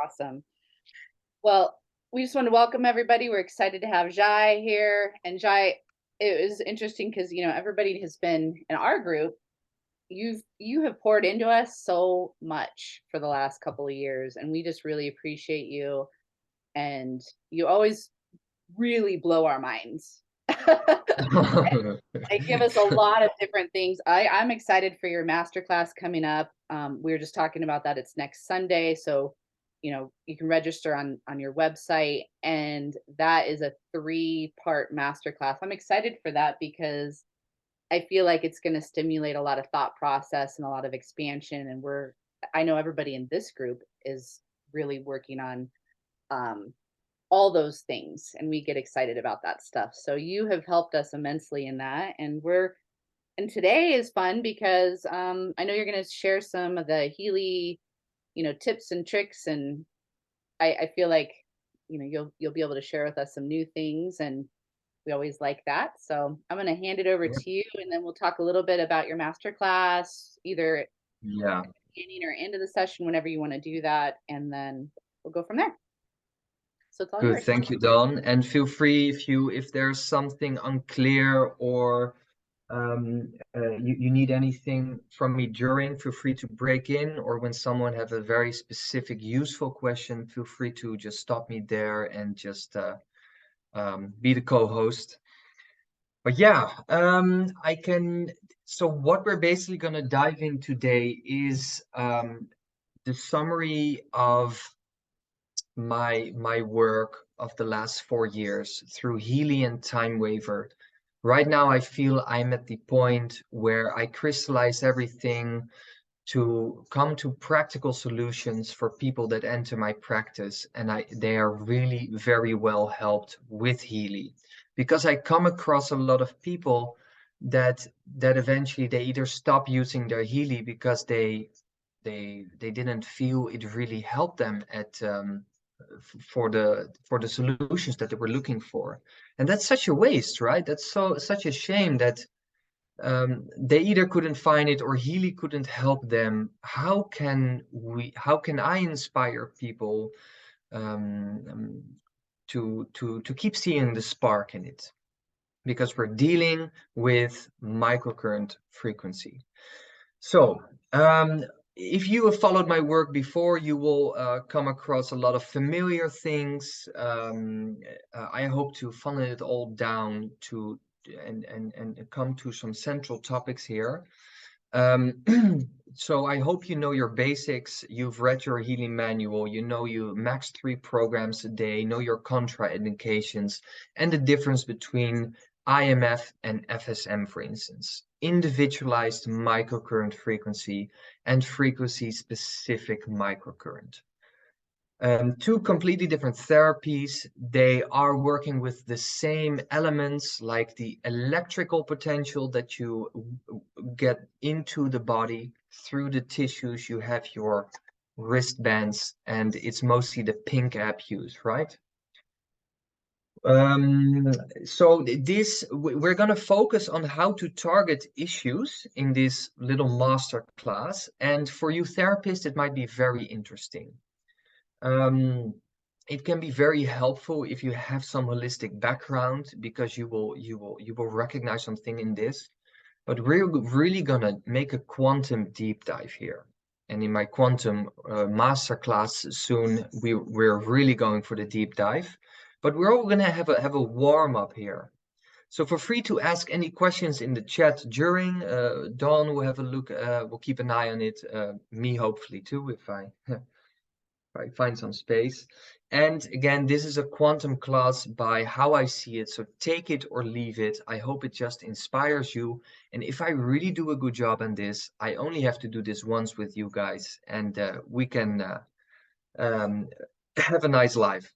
Awesome. Well, we just want to welcome everybody. We're excited to have Djai here. And Djai, it was interesting because everybody has been in our group. You have poured into us so much for the last couple of years, and we just really appreciate you. And you always really blow our minds. They give us a lot of different things. I'm excited for your masterclass coming up. We were just talking about that. It's next Sunday, so you can register on your website, and that is a 3-part masterclass. I'm excited for that because I feel like it's going to stimulate a lot of thought process and a lot of expansion. And I know everybody in this group is really working on all those things, and we get excited about that stuff. So you have helped us immensely in that, and today is fun because I know you're going to share some of the Healy, tips and tricks, and I feel like you'll be able to share with us some new things, and we always like that. So I'm going to hand it over to you, and then we'll talk a little bit about your master class, either at the beginning or end of the session, whenever you want to do that, and then we'll go from there. So it's all Good, yours. thank you, Dawn. And feel free if there's something unclear or you need anything from me during, feel free to break in, or when someone have a very specific, useful question, feel free to just stop me there and just be the co-host. But yeah, I can. So what we're basically going to dive in today is the summary of my work of the last 4 years through Healy and Time Waver. Right now, I feel I'm at the point where I crystallize everything to come to practical solutions for people that enter my practice, and they are really very well helped with Healy, because I come across a lot of people that eventually they either stop using their Healy because they didn't feel it really helped them at for the solutions that they were looking for. And that's such a waste, right? That's such a shame that they either couldn't find it or Healy couldn't help them. How can I inspire people to keep seeing the spark in it? Because we're dealing with microcurrent frequency. So if you have followed my work before, you will come across a lot of familiar things. I hope to funnel it all down to and come to some central topics here. So I hope you know your basics. You've read your healing manual. You know you max 3 programs a day. Know your contraindications and the difference between IMF and FSM, for instance, individualized microcurrent frequency and frequency-specific microcurrent. 2 completely different therapies. They are working with the same elements, like the electrical potential that you get into the body through the tissues. You have your wristbands, and it's mostly the pink app use, right? So we're going to focus on how to target issues in this little master class, and for you therapists it might be very interesting. It can be very helpful if you have some holistic background, because you will recognize something in this. But we're really gonna make a quantum deep dive here, and in my quantum masterclass soon, we're really going for the deep dive. But we're all gonna have a warm up here. So feel free to ask any questions in the chat during. Dawn will have a look. We'll keep an eye on it. Me hopefully too, if I find some space. And again, this is a quantum class by how I see it, so take it or leave it. I hope it just inspires you, and if I really do a good job on this, I only have to do this once with you guys, and we can have a nice life,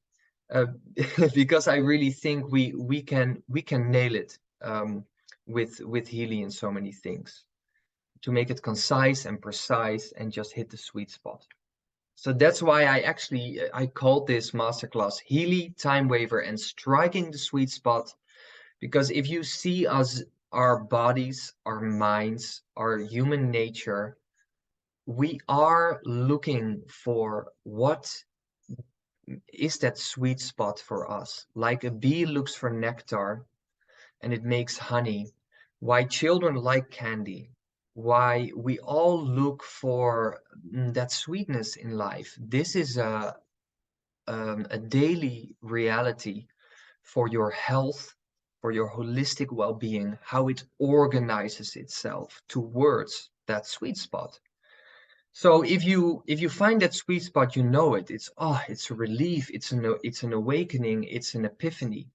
because I really think we can nail it with Healy in so many things, to make it concise and precise and just hit the sweet spot. So that's why I called this masterclass Healy, Time Waver, and Striking the Sweet Spot. Because if you see our bodies, our minds, our human nature, we are looking for what is that sweet spot for us. Like a bee looks for nectar and it makes honey, why children like candy, why we all look for that sweetness in life. This is a daily reality for your health, for your holistic well-being, how it organizes itself towards that sweet spot. So if you find that sweet spot, you know it. It's a relief, it's an awakening, it's an epiphany.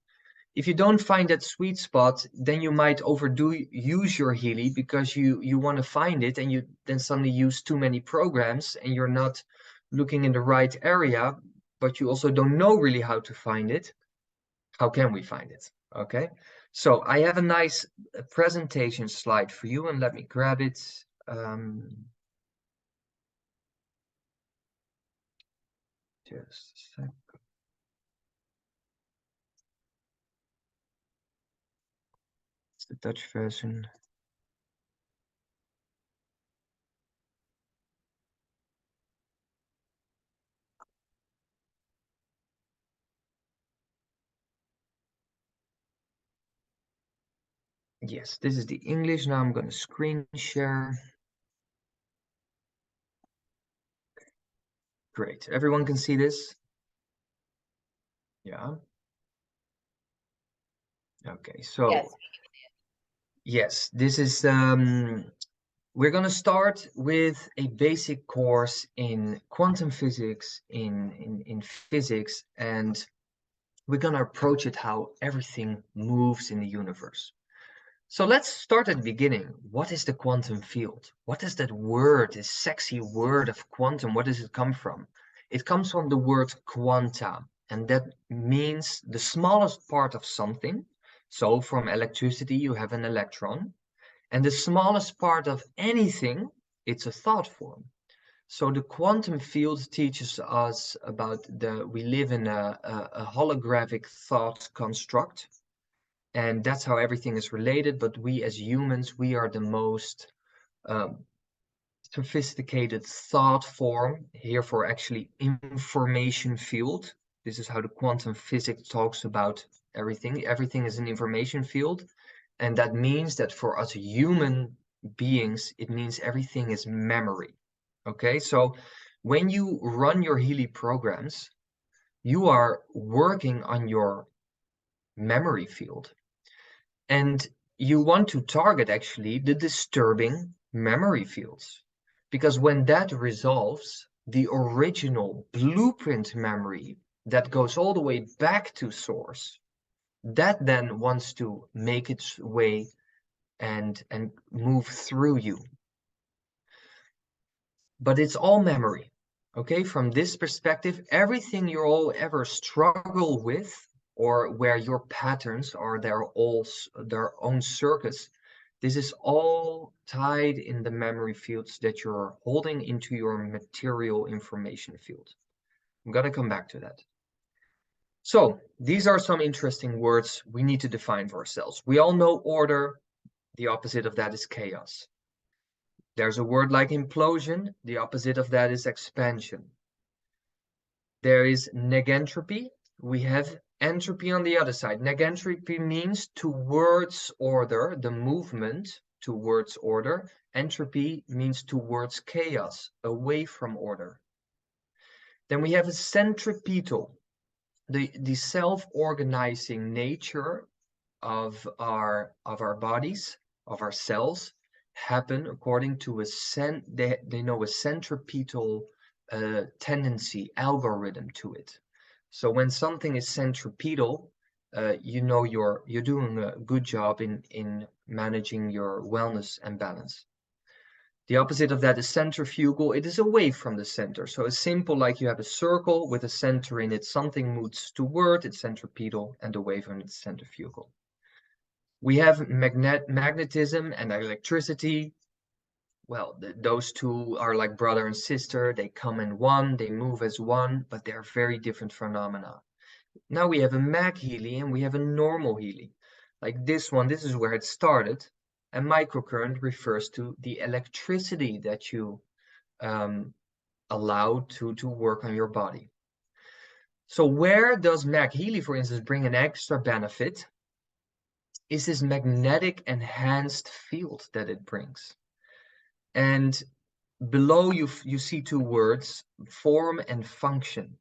If you don't find that sweet spot, then you might overdo use your Healy because you want to find it, and you then suddenly use too many programs and you're not looking in the right area, but you also don't know really how to find it. How can we find it? Okay, so I have a nice presentation slide for you, and let me grab it. Just a sec. It's the Dutch version. Yes, this is the English. Now I'm going to screen share. Great. Everyone can see this? Yeah. Okay, so yes, this is we're going to start with a basic course in quantum physics, in physics, and we're going to approach it how everything moves in the universe. So let's start at the beginning. What is the quantum field? What is that word, this sexy word of quantum? What does it come from? It comes from the word quanta, and that means the smallest part of something. So from electricity, you have an electron, and the smallest part of anything, it's a thought form. So the quantum field teaches us about we live in a holographic thought construct, and that's how everything is related. But we as humans, we are the most um, sophisticated thought form here for actually information field. This is how the quantum physics talks about everything. Everything is an information field, and that means that for us human beings, it means everything is memory. Okay, so when you run your Healy programs, you are working on your memory field. And you want to target actually the disturbing memory fields. Because when that resolves, the original blueprint memory that goes all the way back to source, that then wants to make its way and move through you. But it's all memory. Okay, from this perspective, everything you all ever struggle with, or where your patterns are their own circuits, this is all tied in the memory fields that you're holding into your material information field. I'm gonna come back to that. So these are some interesting words we need to define for ourselves. We all know order. The opposite of that is chaos. There's a word like implosion. The opposite of that is expansion. There is negentropy. We have entropy on the other side. Negentropy means towards order, the movement towards order. Entropy means towards chaos, away from order. Then we have a centripetal, the self-organizing nature of our bodies, of our cells, happen according to they know a centripetal tendency algorithm to it. So when something is centripetal, you know you're doing a good job in managing your wellness and balance. The opposite of that is centrifugal. It is away from the center. So it's simple, like you have a circle with a center in it. Something moves toward its centripetal, and away from its centrifugal. We have magnetism and electricity. Well, those two are like brother and sister. They come in one, they move as one, but they're very different phenomena. Now we have a mag Healy and we have a normal Healy. Like this one, this is where it started. And microcurrent refers to the electricity that you allow to work on your body. So where does Healy, for instance, bring an extra benefit is this magnetic enhanced field that it brings. And below you see two words, form and function.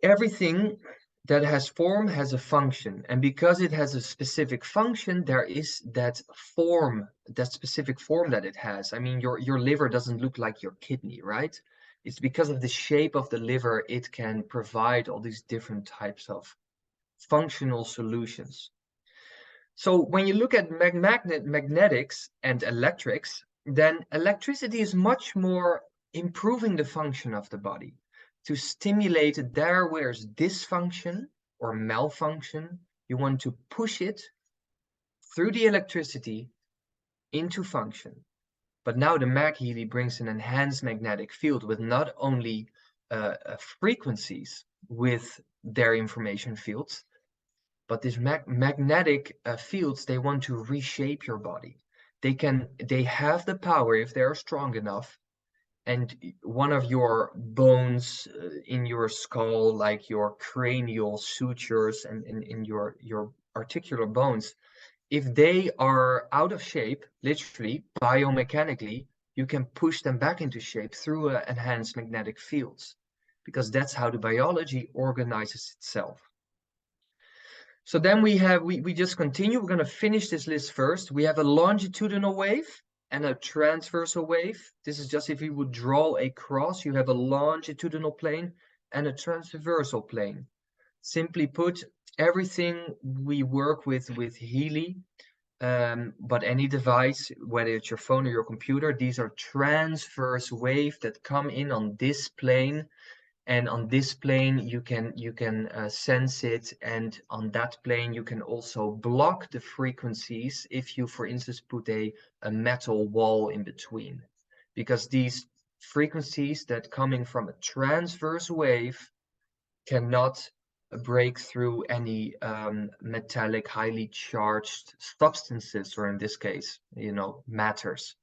Everything that has form has a function, and because it has a specific function, there is that form, that specific form that it has. I mean, your liver doesn't look like your kidney, right? It's because of the shape of the liver it can provide all these different types of functional solutions. So when you look at magnetics and electrics, then electricity is much more improving the function of the body to stimulate it there where there's dysfunction or malfunction. You want to push it through the electricity into function. But now the Healy brings an enhanced magnetic field with not only frequencies with their information fields, but these magnetic fields, they want to reshape your body. They have the power, if they're strong enough, and one of your bones in your skull, like your cranial sutures and in your articular bones, if they are out of shape, literally, biomechanically, you can push them back into shape through enhanced magnetic fields, because that's how the biology organizes itself. So then we just continue. We're going to finish this list first. We have a longitudinal wave and a transversal wave. This is just if you would draw a cross, you have a longitudinal plane and a transversal plane. Simply put, everything we work with Healy, but any device, whether it's your phone or your computer, these are transverse waves that come in on this plane. And on this plane you can sense it, and on that plane you can also block the frequencies if you, for instance, put a metal wall in between, because these frequencies that coming from a transverse wave cannot break through any metallic highly charged substances, or in this case, matters.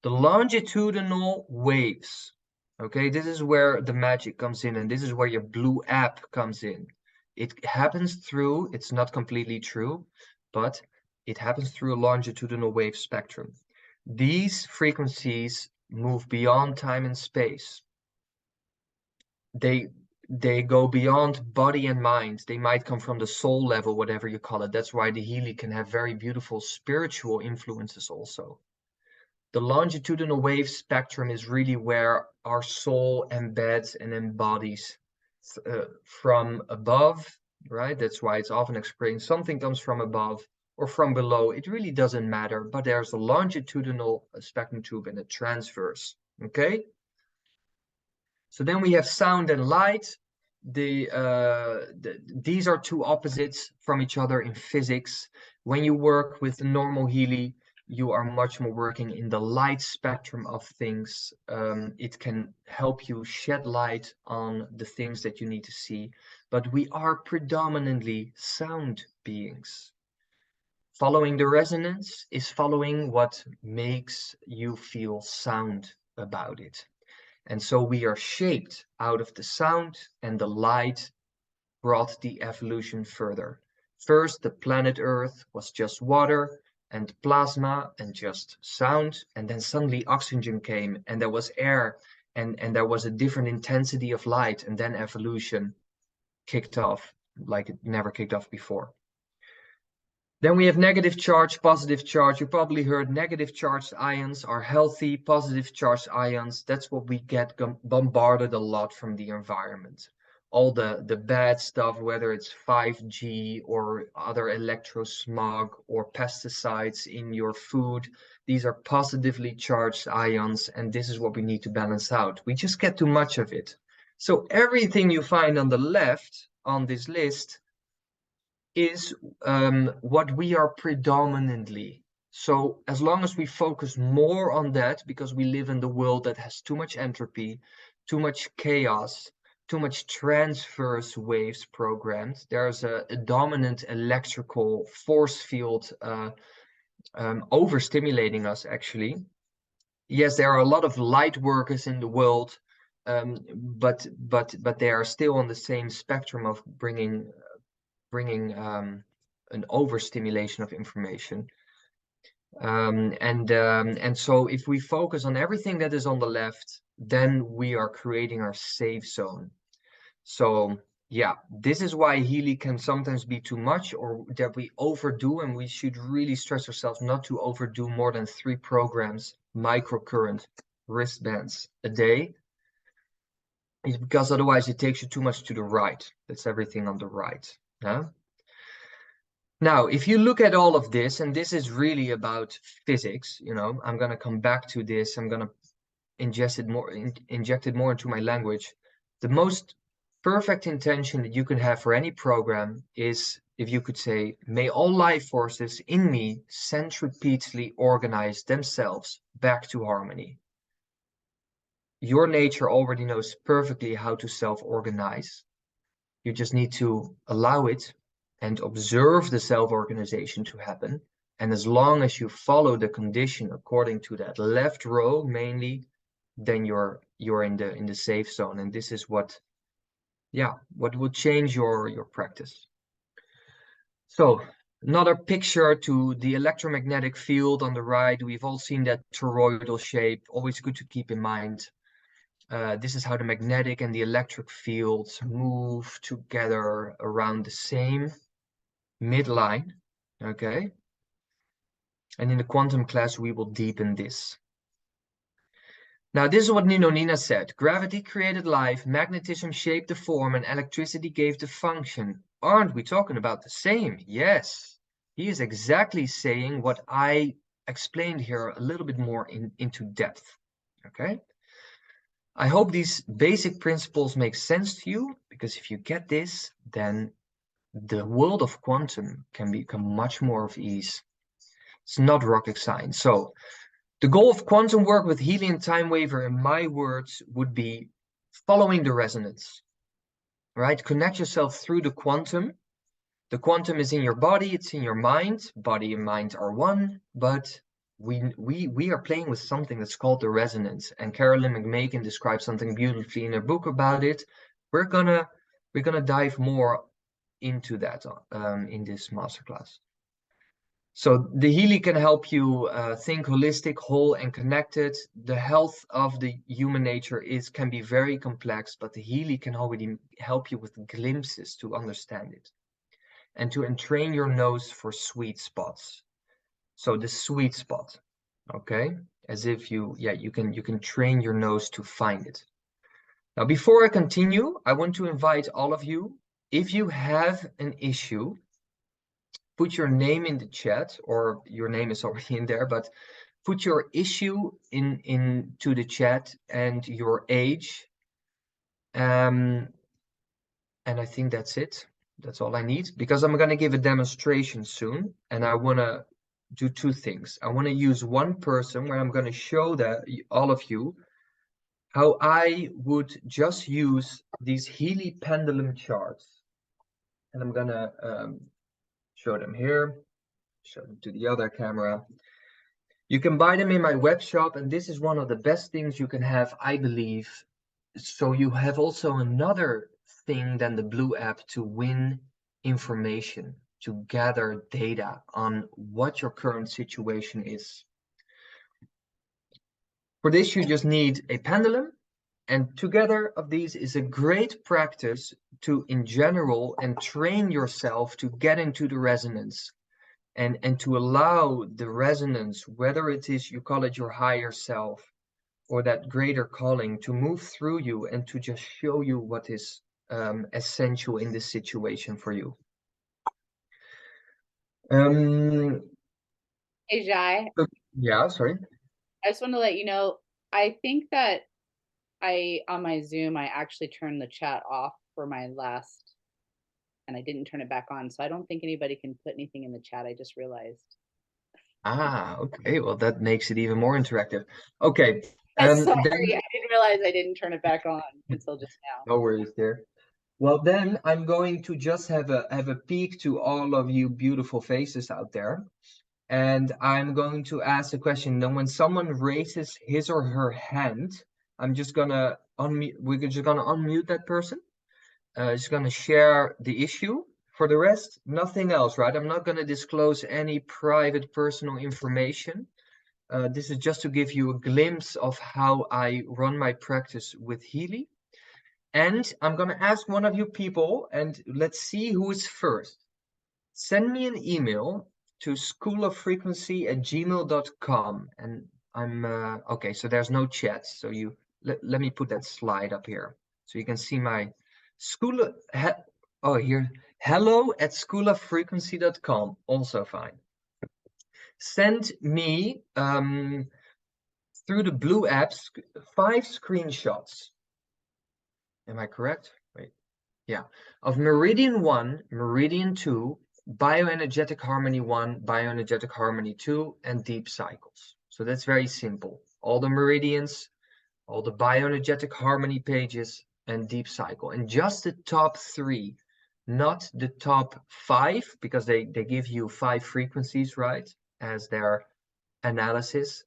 The longitudinal waves. Okay, this is where the magic comes in, and this is where your blue app comes in. It happens through, it's not completely true, but it happens through a longitudinal wave spectrum. These frequencies move beyond time and space. They go beyond body and mind. They might come from the soul level, whatever you call it. That's why the Healy can have very beautiful spiritual influences also. The longitudinal wave spectrum is really where our soul embeds and embodies from above, right? That's why it's often explained something comes from above or from below. It really doesn't matter, but there's a longitudinal spectrum tube and a transverse, okay? So then we have sound and light. These are two opposites from each other in physics. When you work with the normal Healy, you are much more working in the light spectrum of things. It can help you shed light on the things that you need to see, but we are predominantly sound beings. Following the resonance is following what makes you feel sound about it. And so we are shaped out of the sound, and the light brought the evolution further. First, the planet Earth was just water and plasma and just sound, and then suddenly oxygen came, and there was air, and there was a different intensity of light, and then evolution kicked off like it never kicked off before. Then we have negative charge, positive charge. You probably heard negative charged ions are healthy, positive charged ions, that's what we get bombarded a lot from the environment. All the bad stuff, whether it's 5G or other electrosmog or pesticides in your food, these are positively charged ions, and this is what we need to balance out. We just get too much of it. So everything you find on the left on this list is what we are predominantly. So as long as we focus more on that, because we live in the world that has too much entropy, too much chaos, too much transverse waves programmed, there's a dominant electrical force field overstimulating us, actually. Yes, there are a lot of light workers in the world, but they are still on the same spectrum of bringing an overstimulation of information. And so if we focus on everything that is on the left, then we are creating our safe zone. So yeah, this is why Healy can sometimes be too much, or that we overdo, and we should really stress ourselves not to overdo more than 3 programs, microcurrent wristbands a day. It's because otherwise it takes you too much to the right. That's everything on the right. Huh? Now, if you look at all of this, and this is really about physics, you know, I'm going to come back to this. I'm going to inject it more into my language. The most perfect intention that you can have for any program is if you could say, may all life forces in me centripetally organize themselves back to harmony. Your nature already knows perfectly how to self-organize. You just need to allow it and observe the self-organization to happen. And as long as you follow the condition according to that left row mainly, then you're in the safe zone. And this is what would change your practice. So another picture to the electromagnetic field on the right. We've all seen that toroidal shape, always good to keep in mind. This is how the magnetic and the electric fields move together around the same midline, okay? And in the quantum class, we will deepen this. Now, this is what Nina said. Gravity created life, magnetism shaped the form, and electricity gave the function. Aren't we talking about the same? Yes. He is exactly saying what I explained here a little bit more into depth, okay? I hope these basic principles make sense to you, because if you get this, then the world of quantum can become much more of ease. It's not rocket science. So the goal of quantum work with Healy and time waver, in my words, would be following the resonance, right? Connect yourself through the quantum. The quantum is in your body, it's in your mind. Body and mind are one, but we are playing with something that's called the resonance. And Carolyn McMakin describes something beautifully in her book about it. We're gonna dive more into that in this masterclass. So the Healy can help you think holistic, whole, and connected. The health of the human nature can be very complex, but the Healy can already help you with glimpses to understand it and to entrain your nose for sweet spots. So the sweet spot, okay? As if you can train your nose to find it. Now, before I continue, I want to invite all of you, if you have an issue, put your name in the chat, or your name is already in there, but put your issue into the chat and your age. And I think that's it. That's all I need, because I'm going to give a demonstration soon, and I want to do 2 things. I want to use one person where I'm going to show that all of you how I would just use these Healy pendulum charts, and I'm going to show them here, show them to the other camera. You can buy them in my web shop, and this is one of the best things you can have, I believe. So you have also another thing than the Blue app to win information, to gather data on what your current situation is. For this, you just need a pendulum, and together of these is a great practice to, in general, and train yourself to get into the resonance and to allow the resonance, whether it is, you call it your higher self, or that greater calling, to move through you and to just show you what is essential in this situation for you. Hey, Djai, Yeah, sorry. I just want to let you know, I think that on my Zoom, I actually turned the chat off for my last, and I didn't turn it back on. So I don't think anybody can put anything in the chat. I just realized. Ah, okay. Well, that makes it even more interactive. Okay. Sorry, Then I didn't realize I didn't turn it back on until just now. no worries there. Well, then I'm going to just have a peek to all of you beautiful faces out there. And I'm going to ask a question. Then when someone raises his or her hand, I'm just gonna unmute. We're just gonna unmute that person. Just gonna share the issue. For the rest, nothing else, right? I'm not gonna disclose any private personal information. This is just to give you a glimpse of how I run my practice with Healy. And I'm gonna ask one of you people, and let's see who is first. Send me an email to schooloffrequency@gmail.com. And I'm okay, so there's no chat. So let me put that slide up here. So you can see my school oh here, hello@schooloffrequency.com, also fine. Send me through the blue apps 5 screenshots. Am I correct? Wait. Yeah. Of Meridian 1, Meridian 2, Bioenergetic Harmony 1, Bioenergetic Harmony 2, and Deep Cycles. So that's very simple. All the meridians, all the Bioenergetic Harmony pages, and Deep Cycle. And just the top 3, not the top 5, because they give you 5 frequencies, right, as their analysis.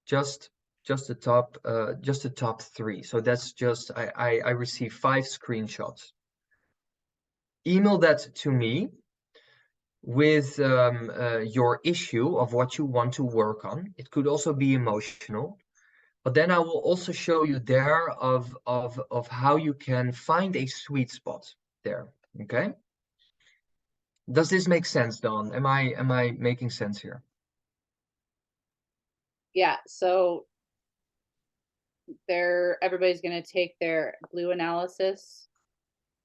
Just the top 3. So that's just I received 5 screenshots. Email that to me with your issue of what you want to work on. It could also be emotional, but then I will also show you there of how you can find a sweet spot there. Okay? Does this make sense, Don? Am I making sense here? Yeah, so everybody's going to take their blue analysis,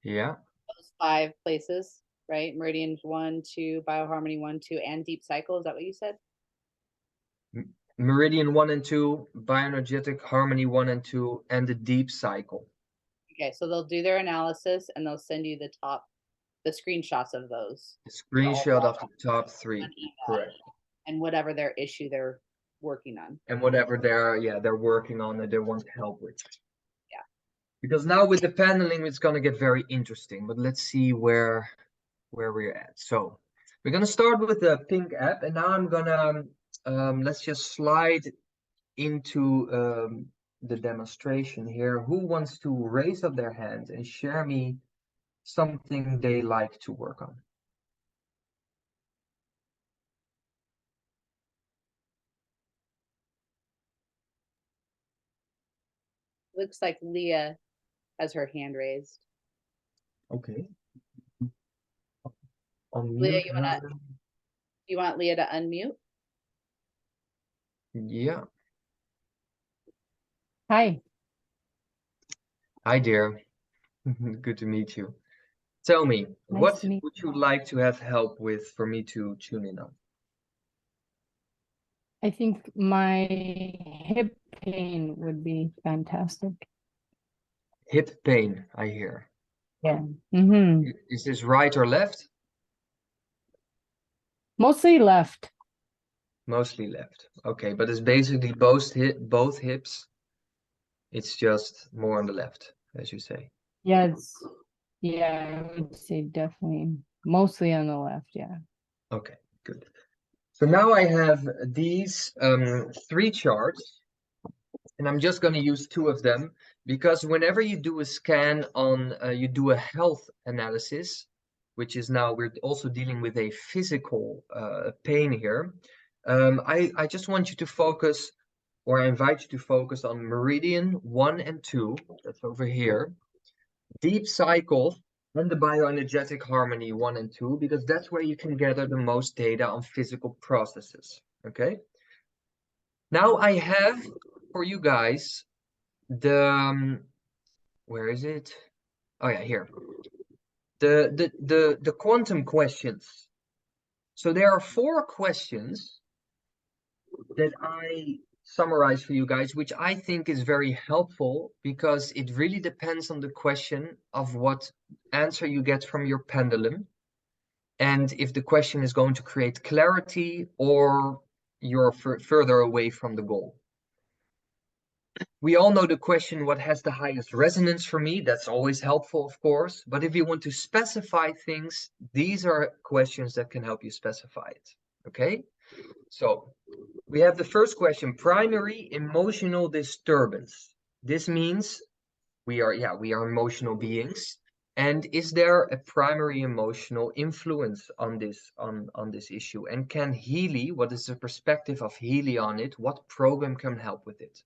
Yeah. those 5 places, right? Meridians 1, 2, Bioharmony 1, 2, and Deep Cycle. Is that what you said? Meridian 1 and 2, Bioenergetic Harmony 1 and 2, and the Deep Cycle. Okay, so they'll do their analysis and they'll send you the screenshots of those. The screenshot of the top 3. Correct. And whatever their issue they're working on. And whatever they're working on that they want help with. Yeah. Because now with the paneling, it's gonna get very interesting. But let's see where we're at. So we're gonna start with the pink app, and now I'm gonna let's just slide into the demonstration here. Who wants to raise up their hand and share me something they like to work on? Looks like Leah has her hand raised. Okay. Leah, Unmute. you want Leah to unmute? Yeah. Hi. Hi, dear. Good to meet you. Tell me, what would you like to have help with for me to tune in on? I think my hip pain would be fantastic. Hip pain, I hear. Yeah. Mm-hmm. Is this right or left? Mostly left. Mostly left. Okay, but it's basically both hips. It's just more on the left, as you say. Yeah, I would say definitely mostly on the left, yeah. Okay, good. So now I have these 3 charts, and I'm just going to use 2 of them because whenever you do a scan on, you do a health analysis, which is now we're also dealing with a physical pain here. I just want you to focus, or I invite you to focus on Meridian 1 and 2, that's over here, Deep Cycle, and the Bioenergetic Harmony 1 and 2, because that's where you can gather the most data on physical processes, okay? Now I have for you guys the, where is it? Oh yeah, here. The quantum questions. So there are 4 questions that I summarize for you guys, which I think is very helpful because it really depends on the question of what answer you get from your pendulum, and if the question is going to create clarity or you're further away from the goal. We all know the question, what has the highest resonance for me? That's always helpful, of course. But if you want to specify things, these are questions that can help you specify it. Okay? So we have the first question, primary emotional disturbance. This means we are emotional beings. And is there a primary emotional influence on this issue? And can Healy, what is the perspective of Healy on it? What program can help with it?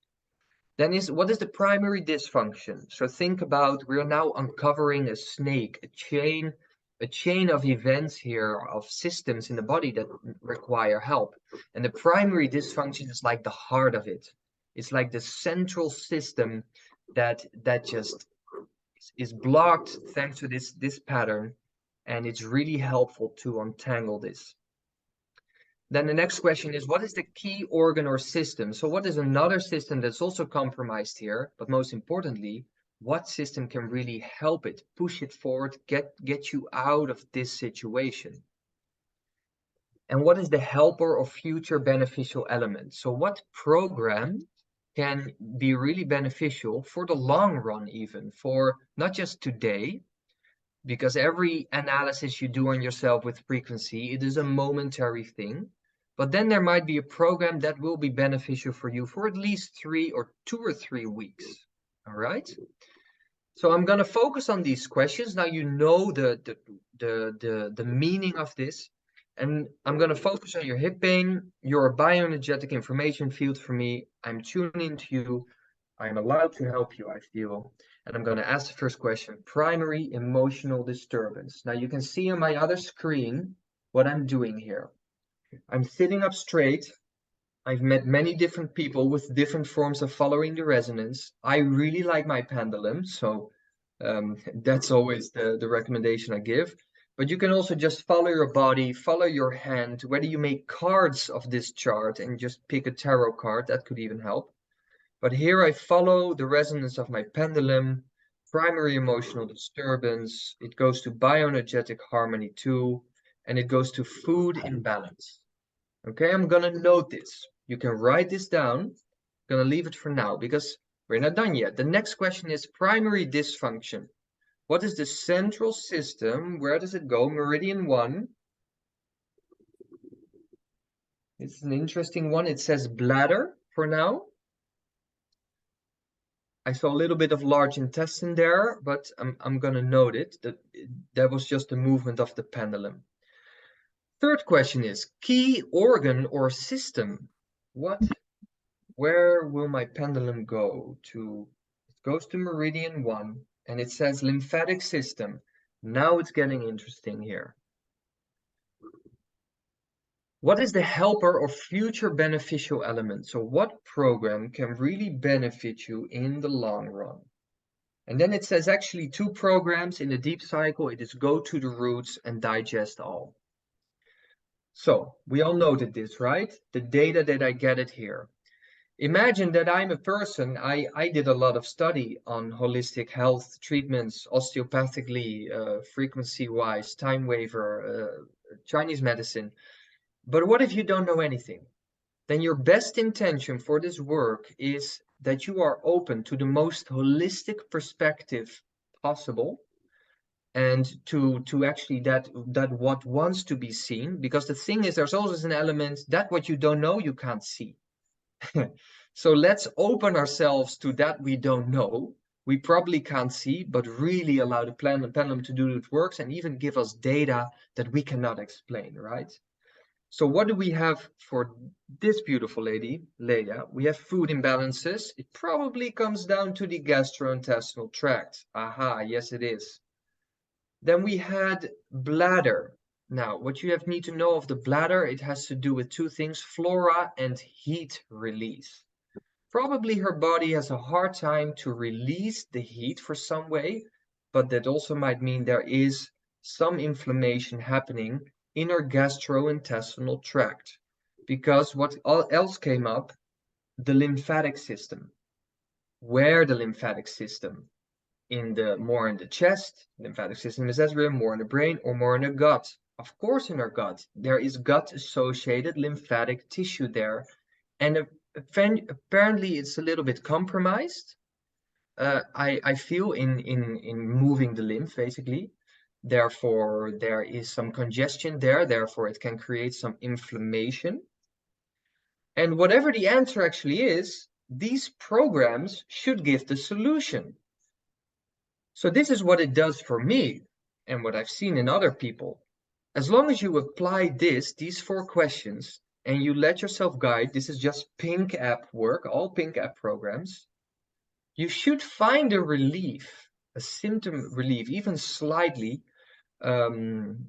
Then what is the primary dysfunction? So think about, we're now uncovering a snake, a chain of events here, of systems in the body that require help. And the primary dysfunction is like the heart of it. It's like the central system that just is blocked thanks to this pattern, and it's really helpful to untangle this. Then the next question is, what is the key organ or system? So what is another system that's also compromised here? But most importantly, what system can really help it, push it forward, get you out of this situation? And what is the helper or future beneficial element? So what program can be really beneficial for the long run, even for not just today, because every analysis you do on yourself with frequency, it is a momentary thing. But then there might be a program that will be beneficial for you for at least 2 or 3 weeks. All right. So I'm going to focus on these questions. Now you know the meaning of this. And I'm going to focus on your hip pain. You're a bioenergetic information field for me. I'm tuning to you. I'm allowed to help you, I feel. And I'm going to ask the first question, primary emotional disturbance. Now you can see on my other screen what I'm doing here. I'm sitting up straight. I've met many different people with different forms of following the resonance. I really like my pendulum, so that's always the recommendation I give. But you can also just follow your body, follow your hand, whether you make cards of this chart and just pick a tarot card, that could even help. But here I follow the resonance of my pendulum, primary emotional disturbance. It goes to bioenergetic harmony 2, and it goes to food imbalance. Okay, I'm gonna note this. You can write this down. I'm gonna leave it for now because we're not done yet. The next question is primary dysfunction. What is the central system? Where does it go? Meridian 1. It's an interesting one. It says bladder for now. I saw a little bit of large intestine there, but I'm gonna note it. That was just the movement of the pendulum. Third question is key organ or system. Where will my pendulum go to? It goes to meridian 1, and it says lymphatic system. Now it's getting interesting here. What is the helper or future beneficial element? So what program can really benefit you in the long run? And then it says actually 2 programs in the deep cycle. It is go to the roots and digest all. So we all noted this, right? The data that I get it here. Imagine that I'm a person, I did a lot of study on holistic health treatments, osteopathically, frequency-wise, time waiver, Chinese medicine. But what if you don't know anything? Then your best intention for this work is that you are open to the most holistic perspective possible, and to actually that what wants to be seen, because the thing is there's always an element that what you don't know you can't see. So let's open ourselves to that we don't know, we probably can't see, but really allow the pendulum to do its works and even give us data that we cannot explain, right? So what do we have for this beautiful lady, Leia? We have food imbalances. It probably comes down to the gastrointestinal tract. Aha, yes it is. Then we had bladder. Now, what you need to know of the bladder, it has to do with 2 things, flora and heat release. Probably her body has a hard time to release the heat for some way, but that also might mean there is some inflammation happening in her gastrointestinal tract. Because what else came up? The lymphatic system. Where the lymphatic system? More in the chest, lymphatic system is everywhere, more in the brain, or more in the gut. Of course in our gut. There is gut-associated lymphatic tissue there. And apparently it's a little bit compromised. I feel in moving the lymph, basically. Therefore, there is some congestion there. Therefore, it can create some inflammation. And whatever the answer actually is, these programs should give the solution. So this is what it does for me and what I've seen in other people. As long as you apply these 4 questions, and you let yourself guide, this is just pink app work, all pink app programs, you should find a relief, a symptom relief, even slightly, in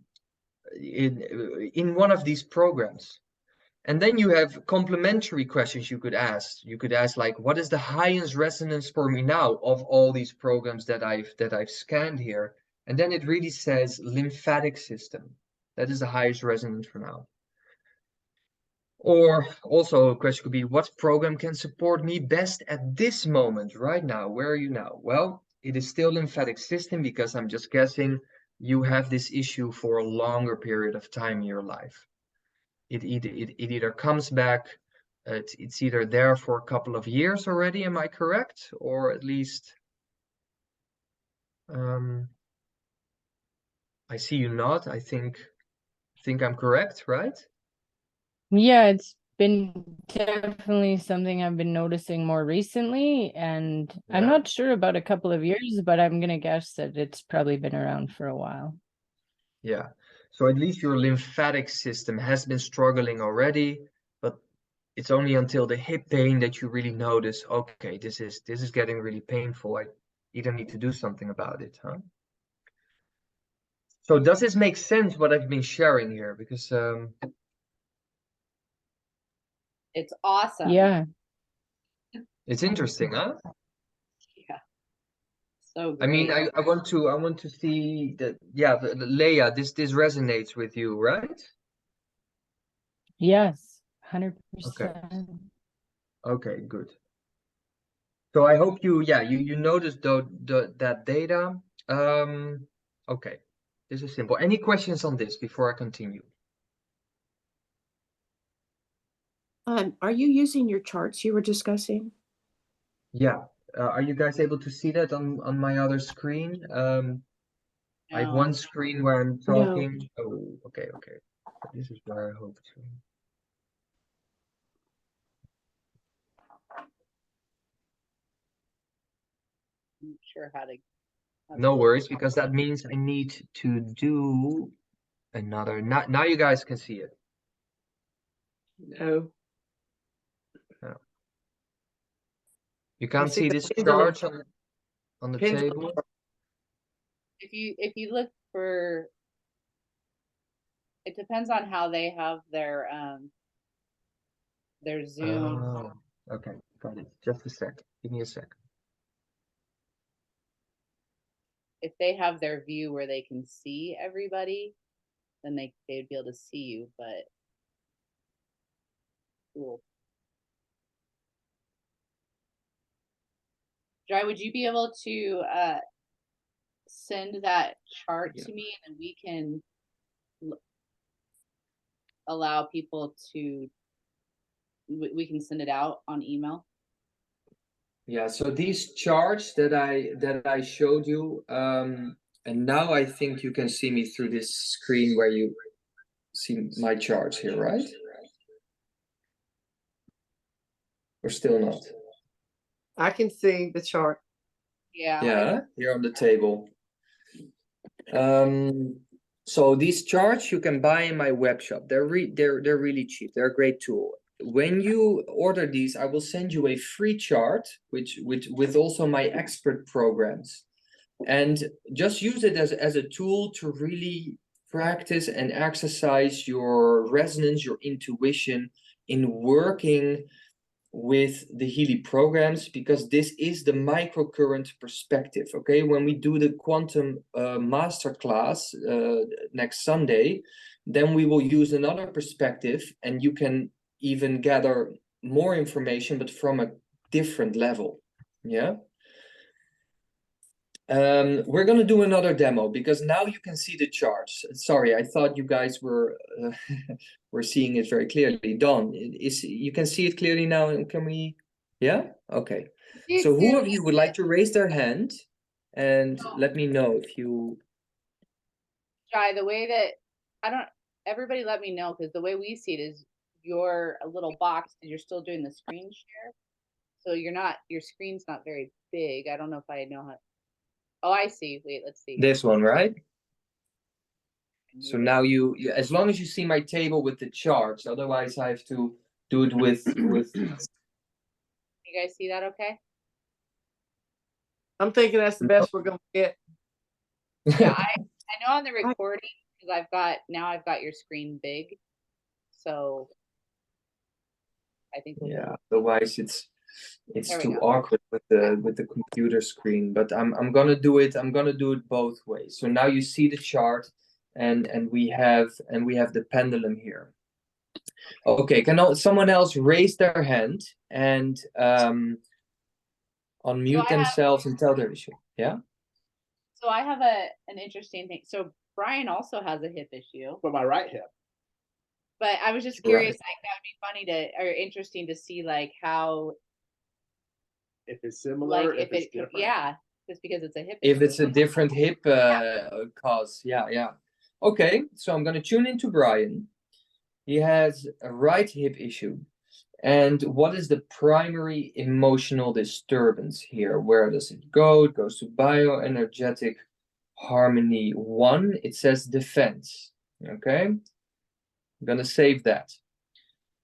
one of these programs. And then you have complementary questions you could ask. You could ask, like, what is the highest resonance for me now of all these programs that I've scanned here? And then it really says lymphatic system. That is the highest resonance for now. Or also a question could be, what program can support me best at this moment, right now? Where are you now? Well, it is still lymphatic system, because I'm just guessing you have this issue for a longer period of time in your life. It either comes back, it's either there for a couple of years already, am I correct? Or at least, I see you nod, I think I'm correct, right? Yeah, it's been definitely something I've been noticing more recently, and I'm Yeah. not sure about a couple of years, but I'm gonna guess that it's probably been around for a while. Yeah. So at least your lymphatic system has been struggling already, but it's only until the hip pain that you really notice, okay, this is getting really painful. I either need to do something about it, huh? So does this make sense what I've been sharing here? Because It's awesome. Yeah. it's interesting, huh? Yeah. So I mean, great. I want to see that, yeah, Leia, this resonates with you, right? Yes, Okay. 100%. Okay, good. So I hope you, yeah, you noticed that data. Okay, this is simple. Any questions on this before I continue? Are you using your charts you were discussing? Yeah. Are you guys able to see that on my other screen? I have No. one screen where I'm No. talking. Oh, okay, okay. This is where I hope to. I'm not sure how to. No worries, because that means I need to do another. Now you guys can see it. No. No. You can't see see the this pendulum. chart on the Pendulum. table? If you look for, it depends on how they have their Zoom. Oh, okay, got it. Just a sec. Give me a sec. If they have their view where they can see everybody, then they'd be able to see you. But cool. Dry, would you be able to send that chart Yeah. to me, and then we can allow people to, we can send it out on email? Yeah, so these charts that I showed you, and now I think you can see me through this screen where you see my charts here, right? Or still not? I can see the chart. Yeah. Yeah, here on the table. So these charts you can buy in my web shop. They're really cheap. They're a great tool. When you order these, I will send you a free chart, which with also my expert programs, and just use it as a tool to really practice and exercise your resonance, your intuition in working with the Healy programs, because this is the microcurrent perspective. Okay, when we do the quantum masterclass next Sunday, then we will use another perspective, and you can even gather more information, but from a different level. Yeah. We're gonna do another demo, because now you can see the charts. Sorry, I thought you guys were were seeing it very clearly. Don, you can see it clearly now, and can we? Yeah. Okay. So who of you would like to raise their hand and let me know if you? Jai, the way that I don't, everybody let me know, because the way we see it is you're a little box and you're still doing the screen share. So your screen's not very big. I don't know if I know how. Oh, I see. Wait, let's see. This one, right? So Move it. now as long as you see my table with the charts, otherwise I have to do it with You guys see that okay? I'm thinking that's the best we're gonna get. Yeah, I know on the recording because I've got your screen big. So I think we'll yeah, otherwise it's There we too go. awkward with the computer screen. But I'm gonna do it both ways. So now you see the chart, and we have the pendulum here. Okay, can someone else raise their hand and unmute themselves and tell their issue? Yeah. So I have an interesting thing. So Brian also has a hip issue, For my right hip. but I was just curious, like that would be funny or interesting to see like how If it's similar, like if it's different. yeah, just because it's a hip If issue. it's a different hip cause, yeah. Okay, so I'm gonna tune into Brian. He has a right hip issue. And what is the primary emotional disturbance here? Where does it go? It goes to bioenergetic harmony 1. It says defense. Okay, I'm gonna save that.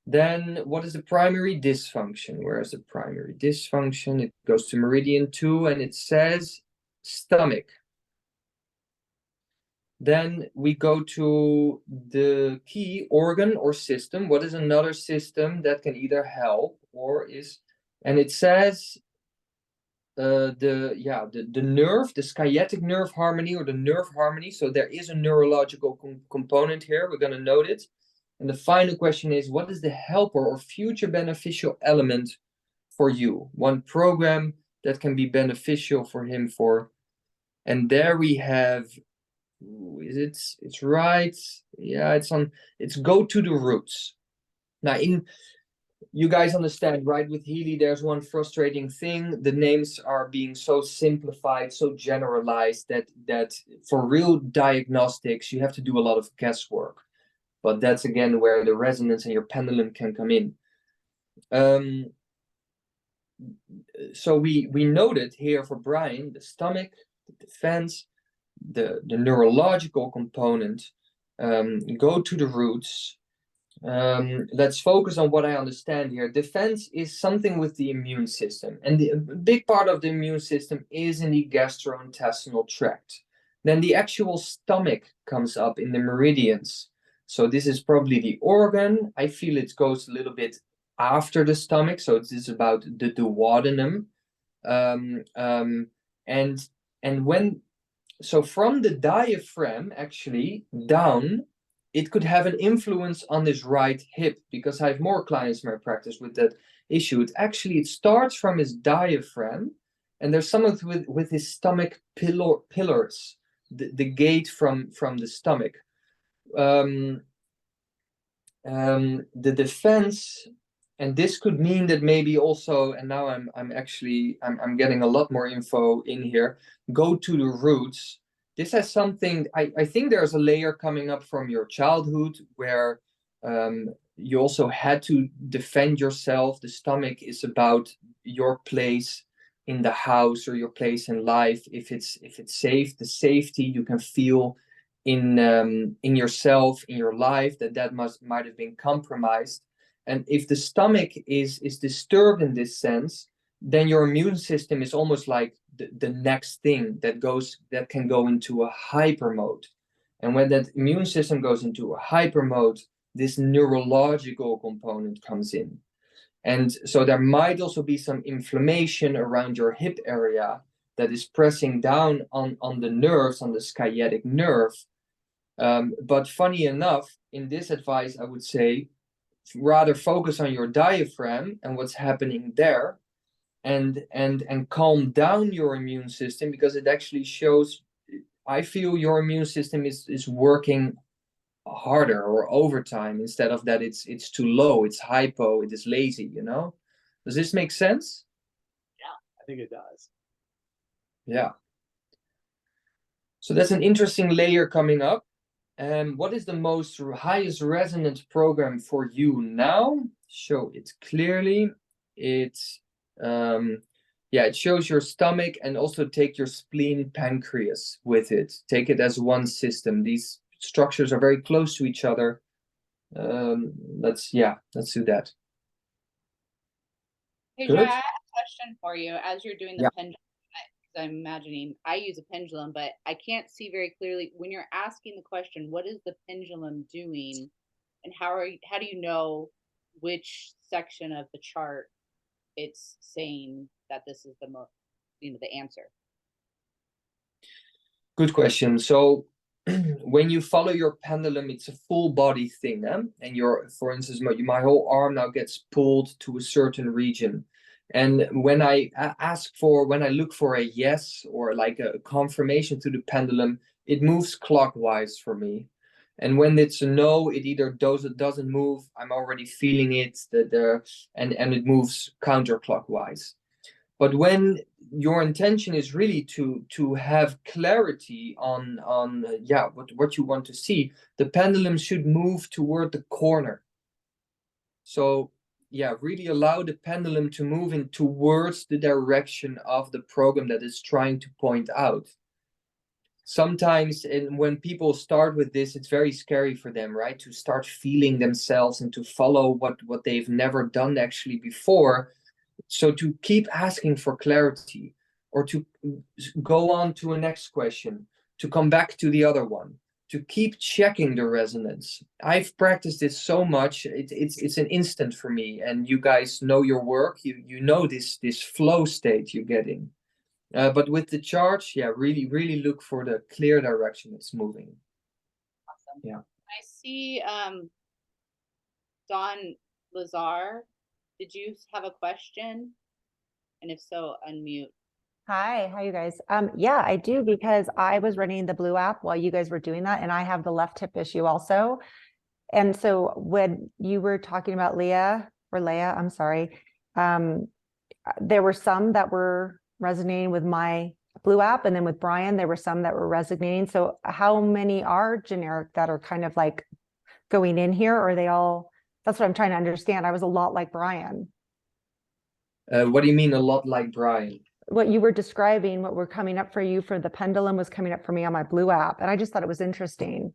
Then what is the primary dysfunction? Where is the primary dysfunction? It goes to meridian 2 and it says stomach. Then we go to the key organ or system. What is another system that can either help or is, and it says the nerve, the sciatic nerve harmony or the nerve harmony. So there is a neurological component here. We're going to note it. And the final question is, what is the helper or future beneficial element for you? One program that can be beneficial for him for, and there we have, it's right. Yeah, it's go to the roots. Now you guys understand, right? With Healy, there's one frustrating thing. The names are being so simplified, so generalized that for real diagnostics, you have to do a lot of guesswork. But that's again where the resonance and your pendulum can come in. So we noted here for Brian, the stomach, the defense, the neurological component, go to the roots. Let's focus on what I understand here. Defense is something with the immune system, and the big part of the immune system is in the gastrointestinal tract. Then the actual stomach comes up in the meridians. So this is probably the organ. I feel it goes a little bit after the stomach. So this is about the duodenum. And when, so from the diaphragm actually down, it could have an influence on this right hip, because I have more clients in my practice with that issue. It starts from his diaphragm, and there's something with his stomach pillars, the gate from the stomach. The defense, and this could mean that maybe also, and now I'm getting a lot more info in here. Go to the roots. This has something, I think there's a layer coming up from your childhood where you also had to defend yourself. The stomach is about your place in the house or your place in life. If it's safe, the safety you can feel in yourself, in your life, that might have been compromised. And if the stomach is disturbed in this sense, then your immune system is almost like the next thing that can go into a hyper mode. And when that immune system goes into a hyper mode, this neurological component comes in. And so there might also be some inflammation around your hip area that is pressing down on the nerves, on the sciatic nerve. But funny enough, in this advice, I would say, rather focus on your diaphragm and what's happening there, and calm down your immune system, because it actually shows, I feel your immune system is working harder or overtime, instead of that it's too low, it's hypo, it is lazy, Does this make sense? Yeah, I think it does. Yeah. So that's an interesting layer coming up. What is the highest resonance program for you now? Show it clearly. It's Yeah, it shows your stomach, and also take your spleen, pancreas with it. Take it as one system. These structures are very close to each other. Let's do that. Hey, Good. Djai, I have a question for you as you're doing the Yeah. pendulum. Because I'm imagining I use a pendulum, but I can't see very clearly when you're asking the question, what is the pendulum doing? And how do you know which section of the chart it's saying that this is the most, the answer? Good question. So when you follow your pendulum, it's a full body thing, eh? And for instance, my whole arm now gets pulled to a certain region. And when I look for a yes or like a confirmation to the pendulum, it moves clockwise for me. And when it's a no, it either doesn't move. I'm already feeling it, and it moves counterclockwise. But when your intention is really to have clarity on what you want to see, the pendulum should move toward the corner. So yeah, really allow the pendulum to move in towards the direction of the program that it's trying to point out. Sometimes when people start with this, it's very scary for them, right? To start feeling themselves and to follow what they've never done actually before. So to keep asking for clarity, or to go on to a next question, to come back to the other one, to keep checking the resonance. I've practiced this so much, it's an instant for me, and you guys know your work, you know this flow state you're getting. But with the charge, yeah, really look for the clear direction it's moving. Awesome. Yeah. I see Don Lazar. Did you have a question? And if so, unmute. Hi, how you guys? Yeah, I do, because I was running the Blue app while you guys were doing that, and I have the left hip issue also. And so when you were talking about Leah, I'm sorry, there were some that were resonating with my Blue app, and then with Brian, there were some that were resonating. So how many are generic that are kind of like going in here? Or are they all, that's what I'm trying to understand. I was a lot like Brian. What do you mean a lot like Brian? What you were describing, what were coming up for you for the pendulum was coming up for me on my Blue app. And I just thought it was interesting.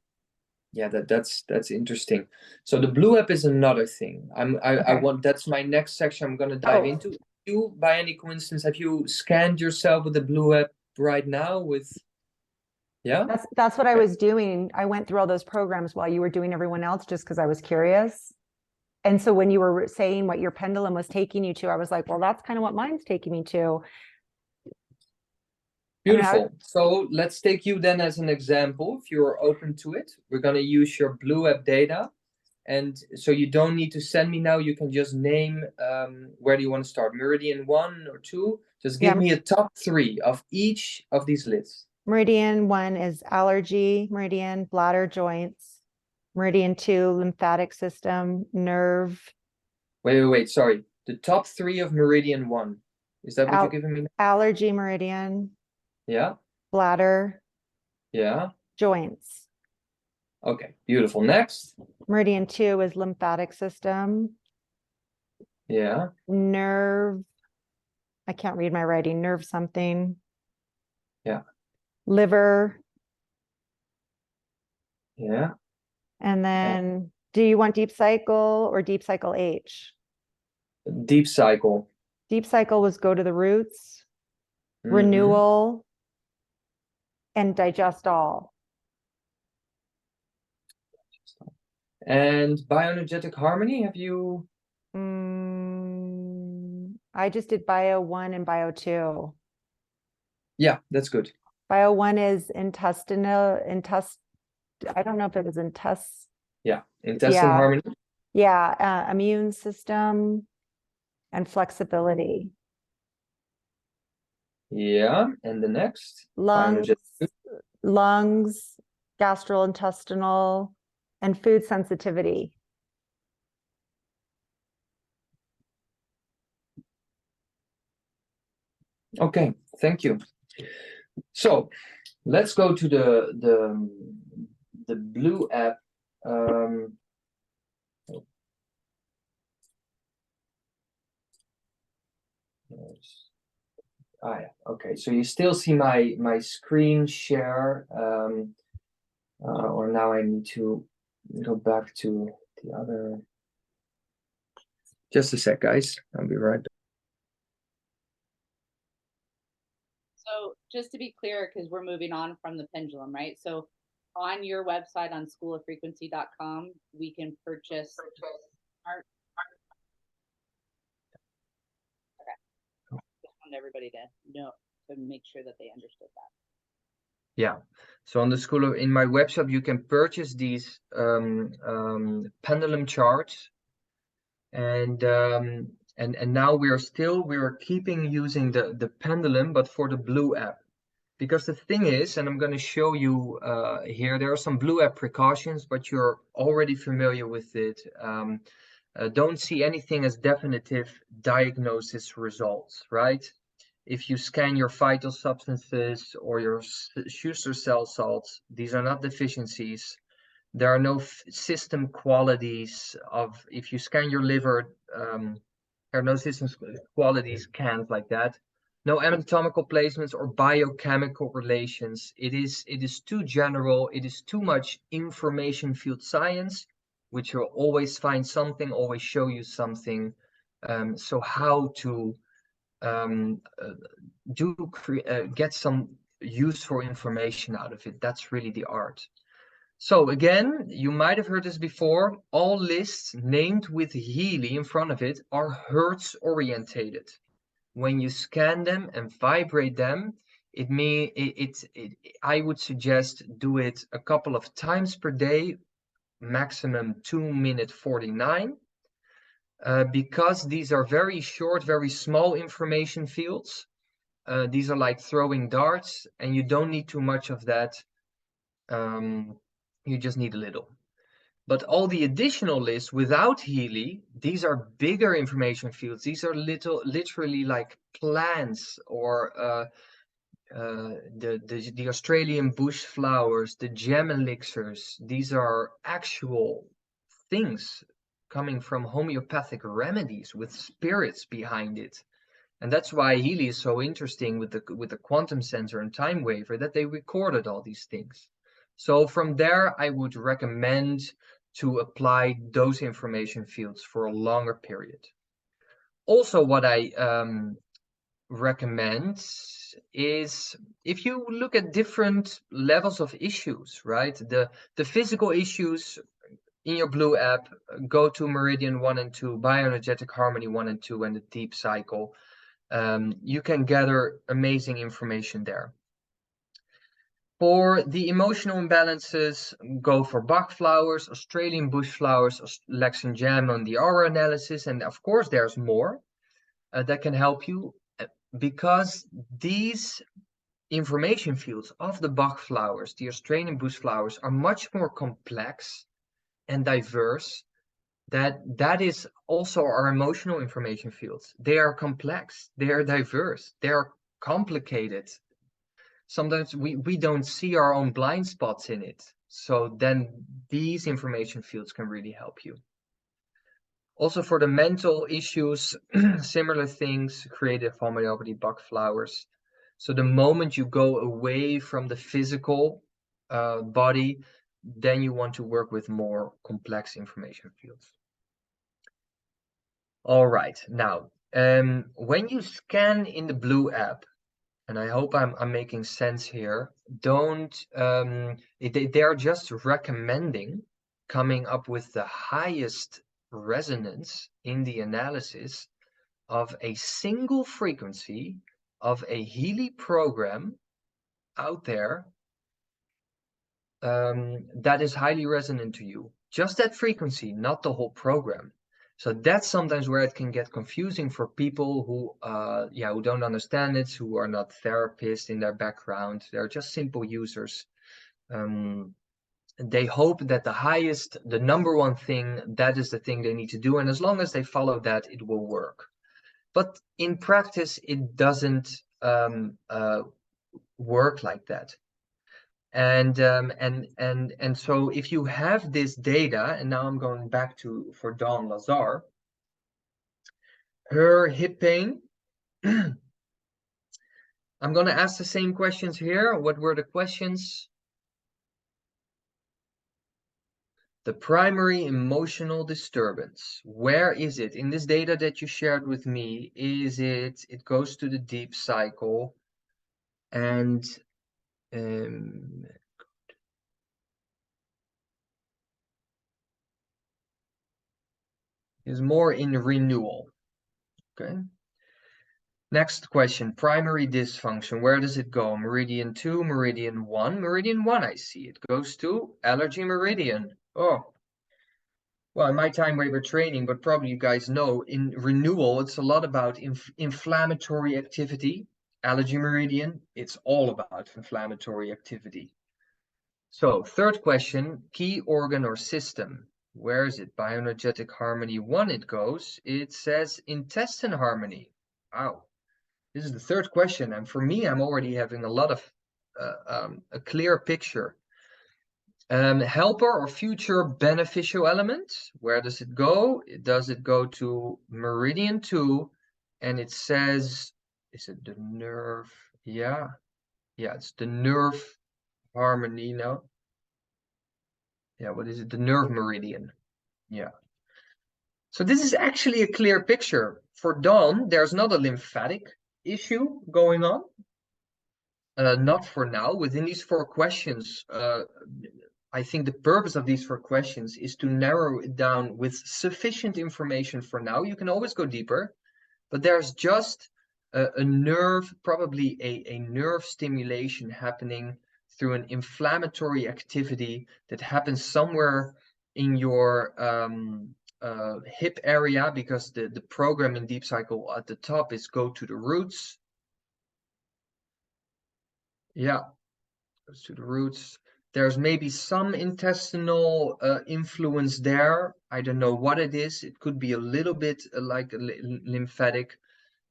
Yeah, that's interesting. So the Blue app is another thing. I want, that's my next section I'm gonna dive into. You, by any coincidence, have you scanned yourself with the Blue app right now with, yeah? That's what I was doing. I went through all those programs while you were doing everyone else, just because I was curious. And so when you were saying what your pendulum was taking you to, I was like, well, that's kind of what mine's taking me to. Beautiful. So let's take you then as an example, if you're open to it. We're going to use your Blue app data. And so you don't need to send me now. You can just name, where do you want to start? Meridian 1 or 2? Just give me a top 3 of each of these lists. Meridian 1 is allergy, meridian, bladder, joints. Meridian 2, lymphatic system, nerve. Wait, sorry. The top 3 of Meridian 1. Is that what you're giving me? Allergy meridian. Yeah. Bladder. Yeah. Joints. Okay, beautiful. Next. Meridian 2 is lymphatic system. Yeah. Nerve. I can't read my writing. Nerve something. Yeah. Liver. Yeah. And then do you want deep cycle or deep cycle H? Deep cycle. Deep cycle was go to the roots, renewal, and digest all. And bioenergetic harmony, have you? I just did bio 1 and bio 2. Yeah, that's good. Bio 1 is intestinal, I don't know if it was Yeah, intestinal harmony. Yeah, immune system and flexibility. Yeah, and the next? Lungs, gastrointestinal, and food sensitivity. Okay, thank you. So let's go to the Blue app. Ah, yeah. Okay, so you still see my screen share, or now I need to go back to the other. Just a sec, guys. I'll be right back. So just to be clear, because we're moving on from the pendulum, right? So on your website on schooloffrequency.com, we can purchase art. Okay. Just want everybody to know, to make sure that they understood that. Yeah, so on the in my web shop, you can purchase these pendulum charts, and now we are keeping using the pendulum, but for the Blue app, because the thing is, and I'm going to show you here, there are some Blue app precautions, but you're already familiar with it. Don't see anything as definitive diagnosis results, right? If you scan your vital substances or your Schuster cell salts, these are not deficiencies. There are no system qualities of, if you scan your liver, there are no system qualities scans like that. No anatomical placements or biochemical relations. It is too general. It is too much information field science, which will always find something, always show you something. So how to get some useful information out of it. That's really the art. So again, you might have heard this before. All lists named with Healy in front of it are Hertz orientated. When you scan them and vibrate them, I would suggest do it a couple of times per day, maximum 2 minute 49. Because these are very short, very small information fields. These are like throwing darts, and you don't need too much of that. You just need a little. But all the additional lists without Healy, these are bigger information fields. These are literally like plants, or the Australian bush flowers, the gem elixirs. These are actual things coming from homeopathic remedies with spirits behind it. And that's why Healy is so interesting with the quantum sensor and time waver, that they recorded all these things. So from there, I would recommend to apply those information fields for a longer period. Also, what I recommend is, if you look at different levels of issues, right? The physical issues in your Blue app, go to Meridian 1 and 2, Bioenergetic Harmony 1 and 2, and the Deep Cycle. You can gather amazing information there. For the emotional imbalances, go for Bach flowers, Australian bush flowers, Lex and Jam on the aura analysis, and of course there's more that can help you, because these information fields of the Bach flowers, the Australian bush flowers, are much more complex and diverse. That is also our emotional information fields. They are complex, they are diverse, they are complicated. Sometimes we don't see our own blind spots in it. So then these information fields can really help you. Also for the mental issues, similar things, creative homeopathy, Bach flowers. So the moment you go away from the physical body, then you want to work with more complex information fields. All right, now, when you scan in the Blue app, and I hope I'm making sense here, they're just recommending coming up with the highest resonance in the analysis of a single frequency of a Healy program out there that is highly resonant to you. Just that frequency, not the whole program. So that's sometimes where it can get confusing for people who don't understand it, who are not therapists in their background. They're just simple users. They hope that the number one thing, that is the thing they need to do. And as long as they follow that, it will work. But in practice, it doesn't work like that. And so if you have this data, and now I'm going back for Dawn Lazar, her hip pain I'm going to ask the same questions here. What were the questions? The primary emotional disturbance. Where is it? In this data that you shared with me, it goes to the deep cycle and is more in renewal. Okay. Next question, primary dysfunction. Where does it go? Meridian 2, Meridian 1. Meridian 1, I see. It goes to allergy meridian. Oh, well, in my time we were training, but probably you guys know, in renewal, it's a lot about inflammatory activity. Allergy meridian, it's all about inflammatory activity. So, third question, key organ or system. Where is it? Bioenergetic harmony 1 it goes. It says intestine harmony. Wow. This is the third question, and for me, I'm already having a lot of a clear picture. Helper or future beneficial element, where does it go? Does it go to Meridian 2? And it says, is it the nerve? Yeah, it's the nerve harmony, no? Yeah, what is it? The nerve meridian. Yeah. So this is actually a clear picture. For Dawn, there's not a lymphatic issue going on. Not for now. Within these 4 questions, I think the purpose of these 4 questions is to narrow it down with sufficient information for now. You can always go deeper, but there's just a nerve, probably a nerve stimulation happening through an inflammatory activity that happens somewhere in your hip area, because the program in Deep Cycle at the top is go to the roots. Yeah, goes to the roots. There's maybe some intestinal influence there. I don't know what it is. It could be a little bit like a lymphatic.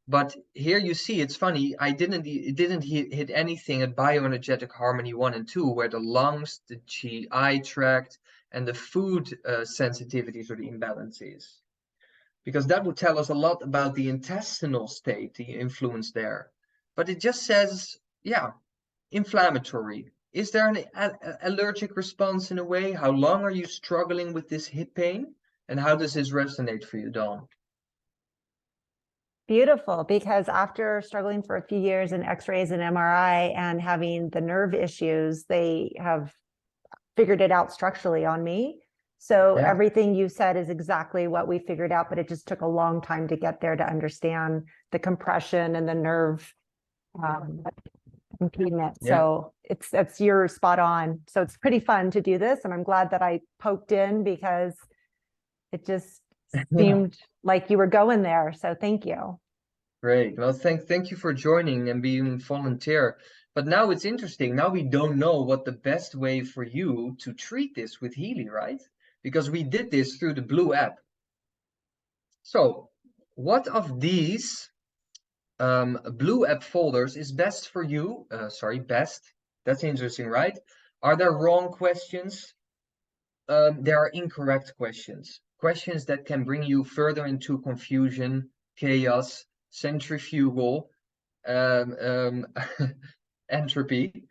But here you see, it's funny, it didn't hit anything at bioenergetic harmony 1 and 2, where the lungs, the GI tract, and the food sensitivities or the imbalances. Because that would tell us a lot about the intestinal state, the influence there. But it just says, yeah, inflammatory. Is there an allergic response in a way? How long are you struggling with this hip pain? And how does this resonate for you, Dawn? Beautiful, because after struggling for a few years in x-rays and MRI and having the nerve issues, they have figured it out structurally on me. So Yeah. everything you said is exactly what we figured out, but it just took a long time to get there to understand the compression and the nerve impediment. Yeah. So that's you're spot on. So it's pretty fun to do this, and I'm glad that I poked in because it just seemed like you were going there. So thank you. Great. Well, thank you for joining and being a volunteer. But now it's interesting. Now we don't know what the best way for you to treat this with Healy, right? Because we did this through the Blue app. So what of these Blue app folders is best for you? Best. That's interesting, right? Are there wrong questions? There are incorrect questions. Questions that can bring you further into confusion, chaos, centrifugal, entropy.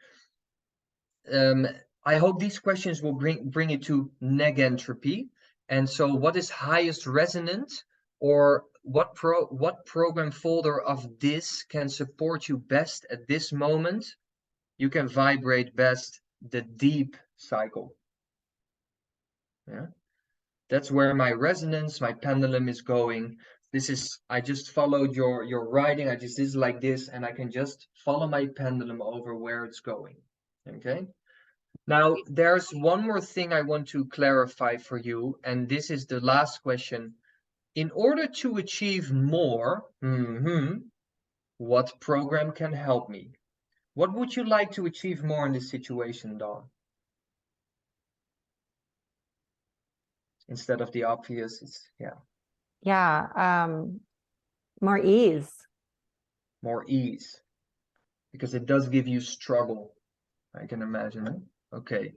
I hope these questions will bring it to negentropy. And so what is highest resonant, or what program folder of this can support you best at this moment? You can vibrate best the deep cycle. Yeah, that's where my resonance, my pendulum is going. This is, I just followed your writing. This is like this, and I can just follow my pendulum over where it's going. Okay. Now, there's one more thing I want to clarify for you, and this is the last question. In order to achieve more, what program can help me? What would you like to achieve more in this situation, Dawn? Instead of the obvious, it's, yeah. Yeah, more ease. More ease. Because it does give you struggle, I can imagine it. Okay.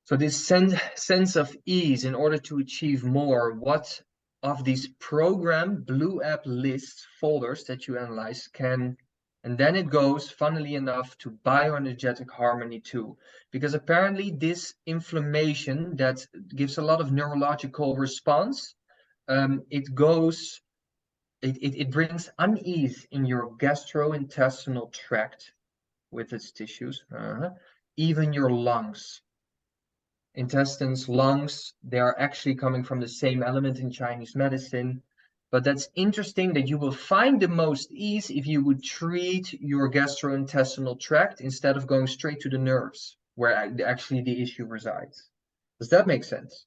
So this sense of ease, in order to achieve more, what of these program Blue App lists folders that you analyze can, and then it goes, funnily enough, to bioenergetic harmony too, because apparently this inflammation that gives a lot of neurological response, it brings unease in your gastrointestinal tract with its tissues, even your lungs. Intestines, lungs, they are actually coming from the same element in Chinese medicine. But that's interesting that you will find the most ease if you would treat your gastrointestinal tract instead of going straight to the nerves, where actually the issue resides. Does that make sense?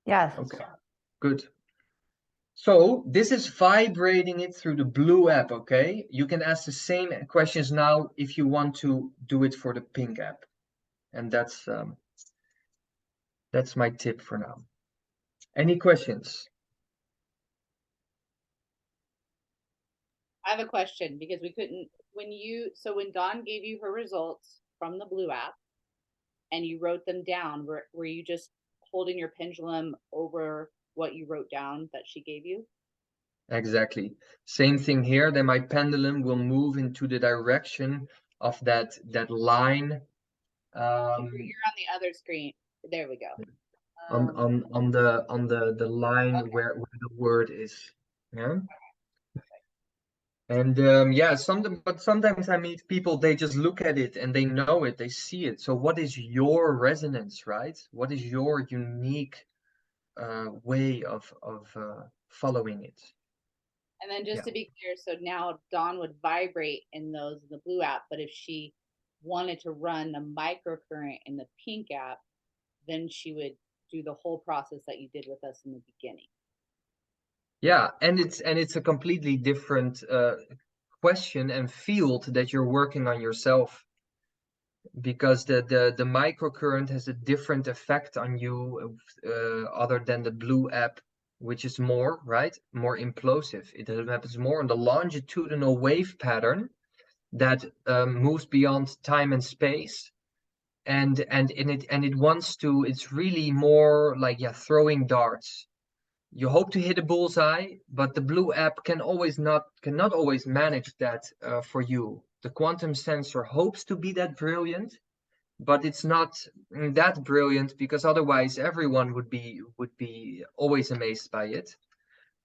Yes. Okay, good. So this is vibrating it through the Blue app, okay? You can ask the same questions now if you want to do it for the Pink app. And that's my tip for now. Any questions? I have a question because we couldn't, when Dawn gave you her results from the Blue app and you wrote them down, were you just holding your pendulum over what you wrote down that she gave you? Exactly. Same thing here. Then my pendulum will move into the direction of that line. You're on the other screen. There we go. On the line Okay. where the word is. Yeah. And yeah, sometimes I meet people, they just look at it and they know it, they see it. So what is your resonance, right? What is your unique way of following it? And then just Yeah. to be clear, so now Dawn would vibrate in the Blue app, but if she wanted to run the microcurrent in the Pink app, then she would do the whole process that you did with us in the beginning. Yeah, and it's a completely different question and field that you're working on yourself, because the microcurrent has a different effect on you other than the Blue app, which is more implosive. It happens more on the longitudinal wave pattern that moves beyond time and space, and it's really more like, yeah, throwing darts. You hope to hit a bullseye, but the Blue app cannot always manage that for you. The quantum sensor hopes to be that brilliant, but it's not that brilliant, because otherwise everyone would be always amazed by it.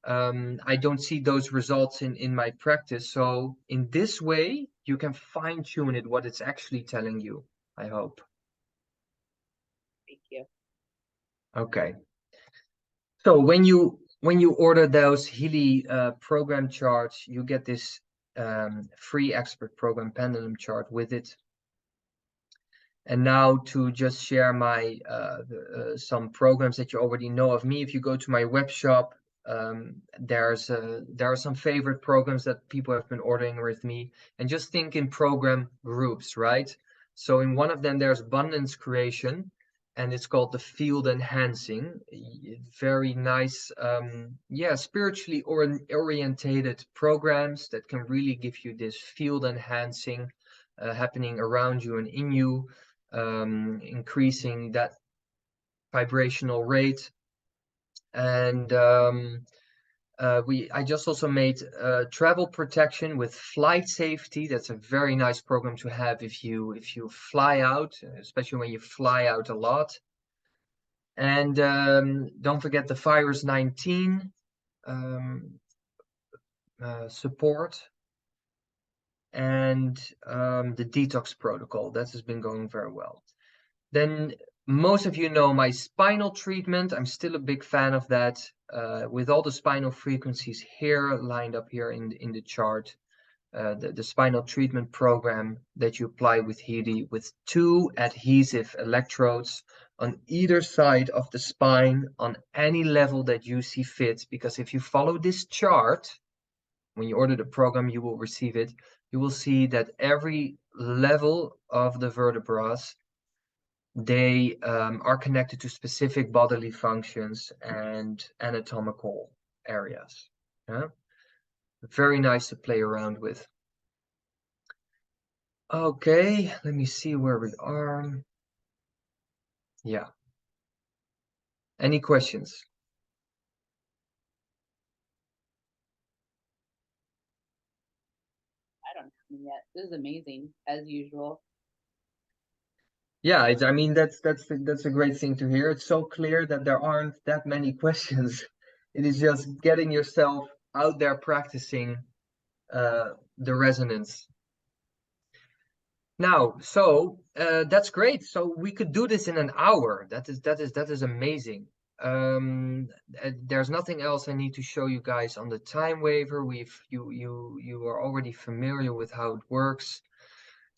I don't see those results in my practice. So in this way, you can fine tune it, what it's actually telling you, I hope. Thank you. Okay. So when you order those Healy program charts, you get this free expert program pendulum chart with it. And now to just share my some programs that you already know of me. If you go to my web shop, there are some favorite programs that people have been ordering with me. And just think in program groups, right? So in one of them, there's abundance creation, and it's called the field enhancing. Very nice, yeah, spiritually orientated programs that can really give you this field enhancing happening around you and in you, increasing that vibrational rate. And I just also made travel protection with flight safety. That's a very nice program to have if you fly out, especially when you fly out a lot. And don't forget the virus 19 support, and the detox protocol. That has been going very well. Then most of you know my spinal treatment. I'm still a big fan of that, with all the spinal frequencies here lined up here in the chart. The spinal treatment program that you apply with Healy, with 2 adhesive electrodes on either side of the spine on any level that you see fit. Because if you follow this chart, when you order the program, you will receive it. You will see that every level of the vertebrae, they are connected to specific bodily functions and anatomical areas. Yeah? Very nice to play around with. Okay, let me see where we are. Yeah. Any questions? me yet. This is amazing, as usual. Yeah, I mean that's a great thing to hear. It's so clear that there aren't that many questions. It is just getting yourself out there practicing the resonance. Now, so that's great. So we could do this in an hour. That is amazing. There's nothing else I need to show you guys on the time waiver. You are already familiar with how it works.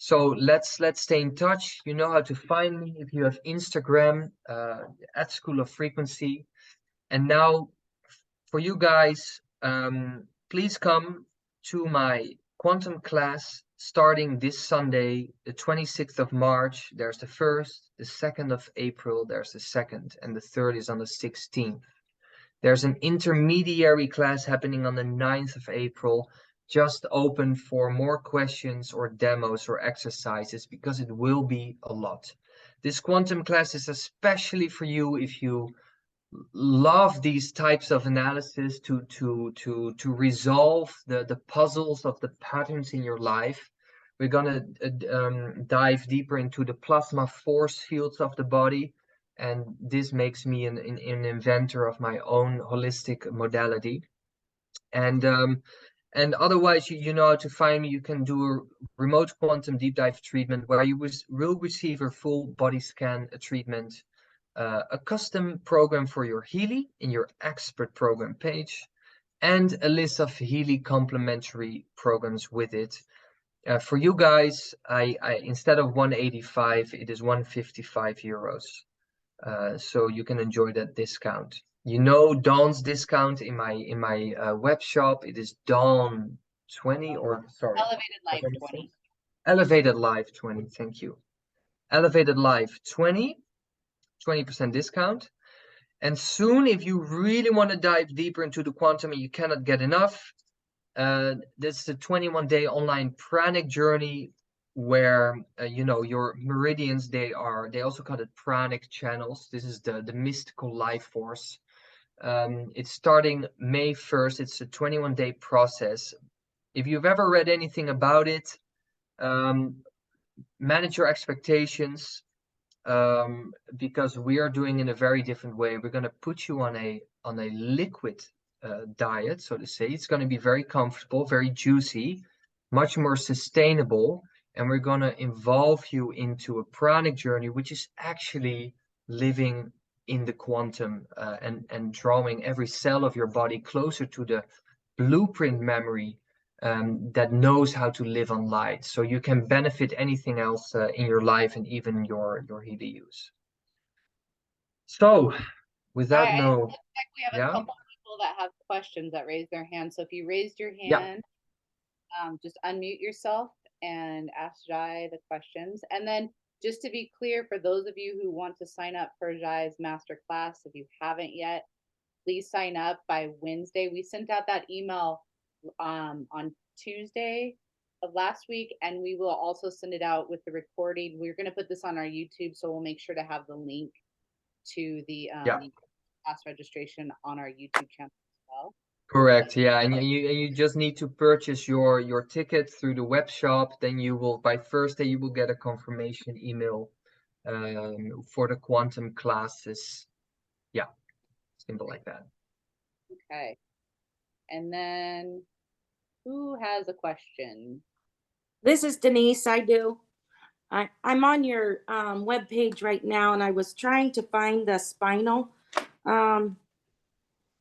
So let's stay in touch. You know how to find me if you have Instagram at School of Frequency. And now for you guys, please come to my quantum class starting this Sunday, the 26th of March. There's the 1st, the 2nd of April, there's the 2nd, and the 3rd is on the 16th. There's an intermediary class happening on the 9th of April, just open for more questions or demos or exercises because it will be a lot. This quantum class is especially for you if you love these types of analysis to resolve the puzzles of the patterns in your life. We're gonna dive deeper into the plasma force fields of the body, and this makes me an inventor of my own holistic modality. And otherwise, you know how to find me. You can do a remote quantum deep dive treatment where you will receive a full body scan treatment, a custom program for your Healy in your expert program page, and a list of Healy complementary programs with it. For you guys, I instead of 185, it is 155 euros. So you can enjoy that discount. You know Dawn's discount in my web shop. It is Dawn 20 or sorry. Elevated Life 20. Elevated Life 20. Thank you. Elevated Life 20% discount. And soon, if you really want to dive deeper into the quantum and you cannot get enough, this is the 21-day online pranic journey where you know your meridians, they also call it pranic channels. This is the mystical life force. It's starting May 1st. It's a 21-day process. If you've ever read anything about it, manage your expectations, because we are doing it in a very different way. We're going to put you on a liquid diet, so to say. It's going to be very comfortable, very juicy, much more sustainable, and we're going to involve you into a pranic journey, which is actually living in the quantum and drawing every cell of your body closer to the blueprint memory that knows how to live on light, so you can benefit anything else in your life and even your Healy use. So with that note, We have a yeah, couple people that have questions that raised their hand. So if you raised your yeah, hand, just unmute yourself and ask Djai the questions. And then just to be clear, for those of you who want to sign up for Djai's masterclass, if you haven't yet, please sign up by Wednesday. We sent out that email on Tuesday of last week, and we will also send it out with the recording. We're going to put this on our YouTube, so we'll make sure to have the link to the class registration on our YouTube channel as well. correct. Yeah, and you just need to purchase your ticket through the web shop. Then you will, by Thursday, you will get a confirmation email for the quantum classes. Yeah, simple like that. Okay. And then who has a question? This is Denise. I do. I'm on your web page right now, and I was trying to find the spinal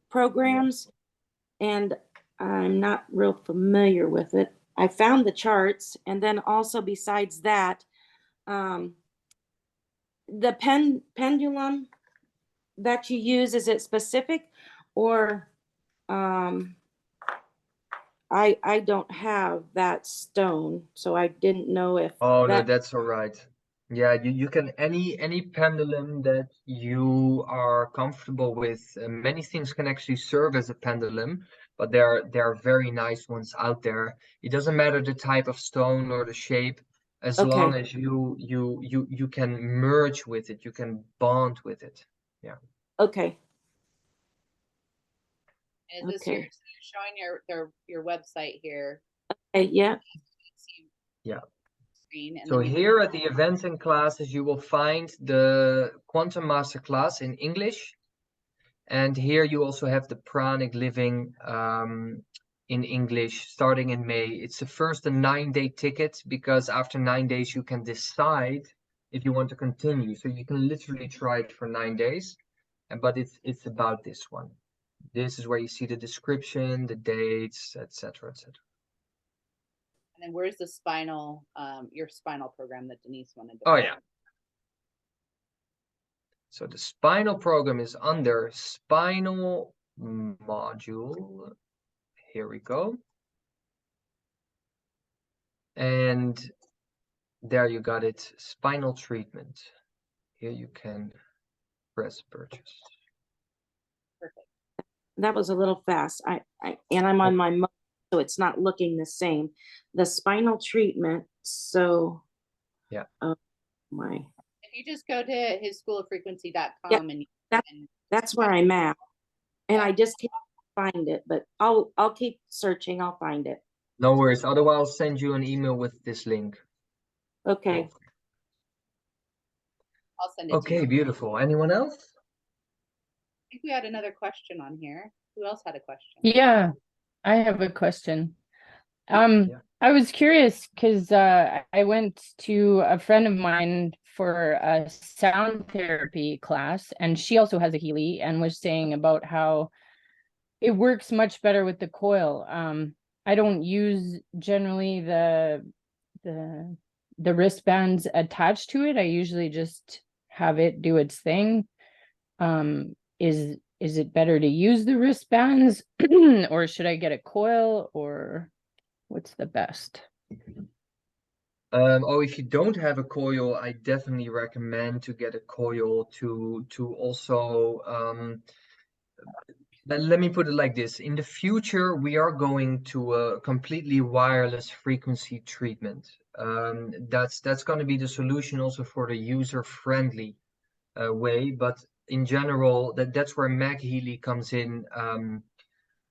programs, and I'm not real familiar with it. I found the charts, and then also besides that, the pendulum that you use, is it specific, or I don't have that stone, so I didn't know if Oh no, that's all right. Yeah, you can any pendulum that you are comfortable with. Many things can actually serve as a pendulum, but there are very nice ones out there. It doesn't matter the type of stone or the shape, as long as you can merge with it, you can bond with it. Yeah. Okay. Is this you're showing your website here? Yeah. See Yeah. Screen, and So then you here at the events and classes, you will find the Quantum Masterclass in English. And here you also have the Pranic Living in English starting in May. It's the first a 9-day ticket, because after 9 days you can decide if you want to continue. So you can literally try it for 9 days. But it's about this one. This is where you see the description, the dates, etc., etc. and then where's the spinal, your spinal program that Denise wanted to. Oh yeah. So the spinal program is under spinal module. Here we go. And there you got it, spinal treatment. Here you can press purchase. Perfect. That was a little fast. And I'm on my mo, so it's not looking the same. The spinal treatment, so. Yeah. Oh my. If you just go to hisschoolofrequency.com Yeah, and that's where I'm at. And I just can't find it, but I'll keep searching, I'll find it. No worries, otherwise I'll send you an email with this link. Okay. I'll send it to Okay, you. beautiful. Anyone else? I think we had another question on here. Who else had a question? Yeah, I have a question. Yeah. I was curious because I went to a friend of mine for a sound therapy class, and she also has a Healy, and was saying about how it works much better with the coil. I don't use generally the wristbands attached to it. I usually just have it do its thing. Is it better to use the wristbands or should I get a coil, or what's the best? Oh, if you don't have a coil, I definitely recommend to get a coil to also let me put it like this. In the future, we are going to a completely wireless frequency treatment. That's going to be the solution also for the user-friendly way. But in general, that's where Mag Healy comes in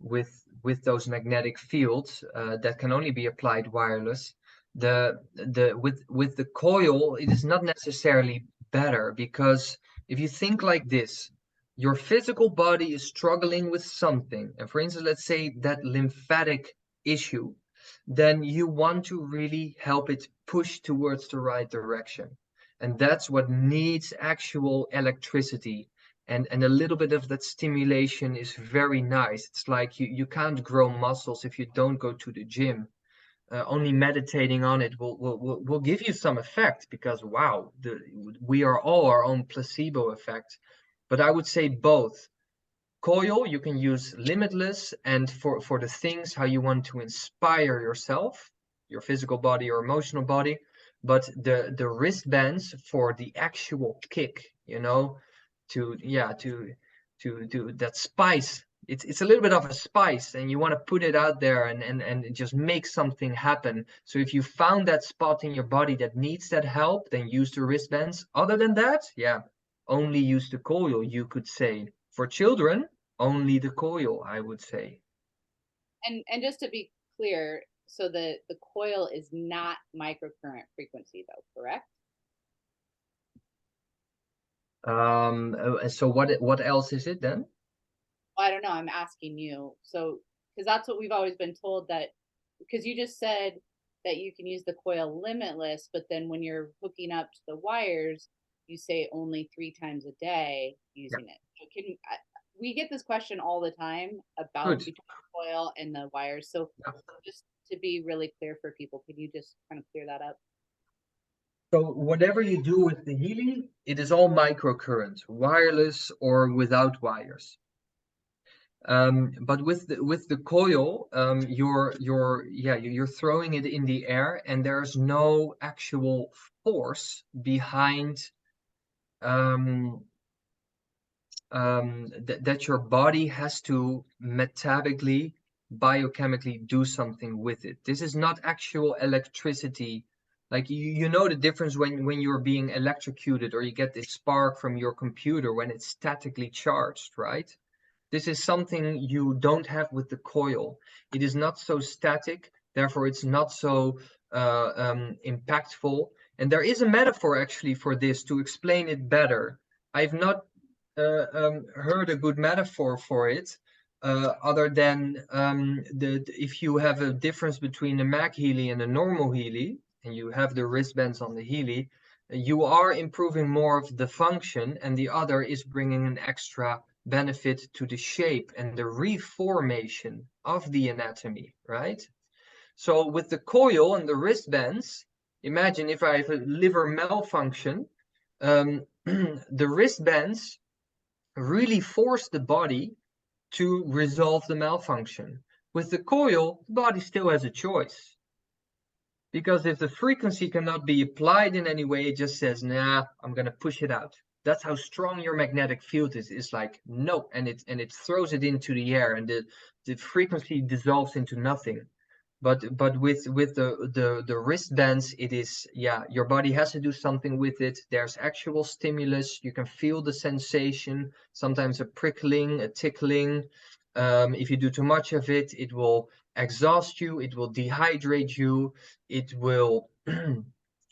with those magnetic fields that can only be applied wireless. With the coil, it is not necessarily better, because if you think like this, your physical body is struggling with something, and for instance, let's say that lymphatic issue, then you want to really help it push towards the right direction. And that's what needs actual electricity. And a little bit of that stimulation is very nice. It's like you can't grow muscles if you don't go to the gym. Only meditating on it will give you some effect, because wow, we are all our own placebo effect. But I would say both. Coil, you can use limitless, and for the things how you want to inspire yourself, your physical body or emotional body. But the wristbands for the actual kick, you know, to that spice. It's a little bit of a spice, and you want to put it out there and just make something happen. So if you found that spot in your body that needs that help, then use the wristbands. Other than that, yeah, only use the coil, you could say. For children, only the coil, I would say. And just to be clear, so the coil is not microcurrent frequency though, correct? So what else is it then? Well, I don't know, I'm asking you. So, because that's what we've always been told, that because you just said that you can use the coil limitless, but then when you're hooking up to the wires, you say only 3 times a day using it. So we get this question all the time about between the coil and the wires. So just to be really clear for people, can you just kind of clear that up? So whatever you do with the Healy, it is all microcurrent, wireless or without wires. But with the coil, you're throwing it in the air, and there's no actual force behind that your body has to metabolically, biochemically do something with it. This is not actual electricity. Like you know the difference when you're being electrocuted, or you get this spark from your computer when it's statically charged, right? This is something you don't have with the coil. It is not so static, therefore it's not so impactful. And there is a metaphor actually for this to explain it better. I've not heard a good metaphor for it, other than if you have a difference between a Mac Healy and a normal Healy, and you have the wristbands on the Healy, you are improving more of the function, and the other is bringing an extra benefit to the shape and the reformation of the anatomy, right? So with the coil and the wristbands, imagine if I have a liver malfunction, the wristbands really force the body to resolve the malfunction. With the coil, the body still has a choice. Because if the frequency cannot be applied in any way, it just says, nah, I'm going to push it out. That's how strong your magnetic field is. It's like, no, and it throws it into the air, and the frequency dissolves into nothing. But with the wristbands, it is, yeah, your body has to do something with it. There's actual stimulus. You can feel the sensation, sometimes a prickling, a tickling. If you do too much of it, it will exhaust you, it will dehydrate you, it will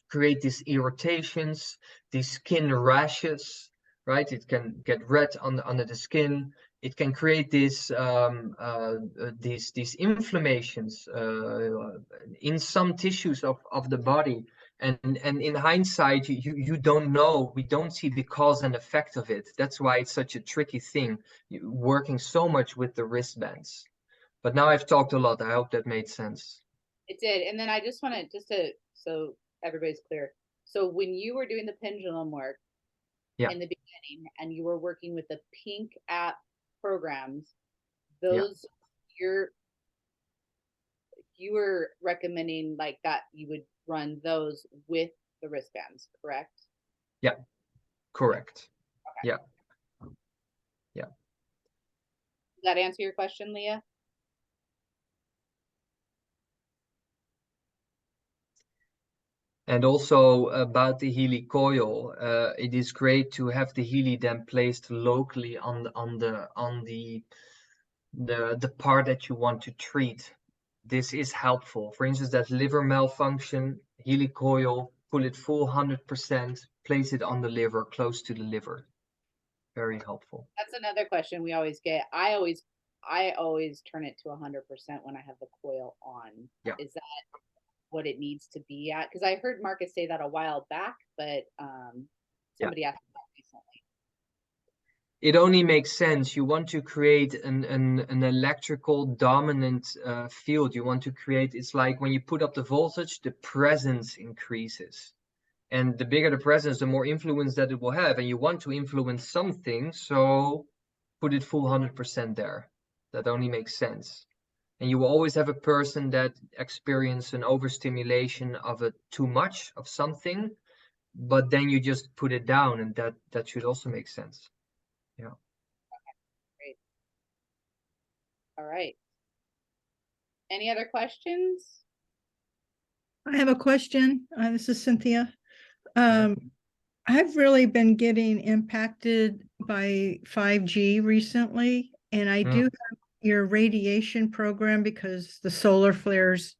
create these irritations, these skin rashes, right? It can get red under the skin. It can create these inflammations in some tissues of the body. And in hindsight, you don't know. We don't see the cause and effect of it. That's why it's such a tricky thing, working so much with the wristbands. But now I've talked a lot. I hope that made sense. It did. And then I just want to, so everybody's clear. So when you were doing the pendulum work in the beginning, and you were working with the pink app programs, those you were recommending like that you would run those with the wristbands, correct? Yeah, correct. Okay. Yeah. Yeah. Does that answer your question, Leah? And also about the Healy coil, it is great to have the Healy then placed locally on the part that you want to treat. This is helpful. For instance, that liver malfunction, Healy coil, pull it full 100%, place it on the liver, close to the liver. Very helpful. That's another question we always get. I always turn it to 100% when I have the coil on. Yeah. Is that what it needs to be at? Because I heard Marcus say that a while back, but somebody asked me that recently. It only makes sense. You want to create an electrical dominant field. You want to create, it's like when you put up the voltage, the presence increases. And the bigger the presence, the more influence that it will have. And you want to influence something, so put it full 100% there. That only makes sense. And you will always have a person that experience an overstimulation of a too much of something, but then you just put it down, and that should also make sense. Yeah. Okay, great. All right. Any other questions? I have a question. This is Cynthia. Yeah. I've really been getting impacted by 5G recently, and I do have your radiation program because the solar flares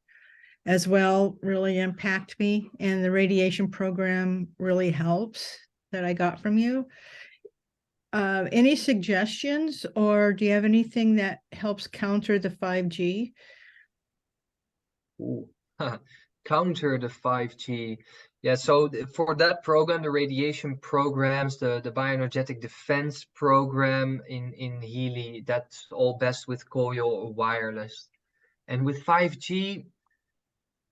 as well really impact me, and the radiation program really helps that I got from you. Any suggestions, or do you have anything that helps counter the 5G? Ooh. Counter the 5G. Yeah, so for that program, the radiation programs, the bioenergetic defense program in Healy, that's all best with coil or wireless. And with 5G,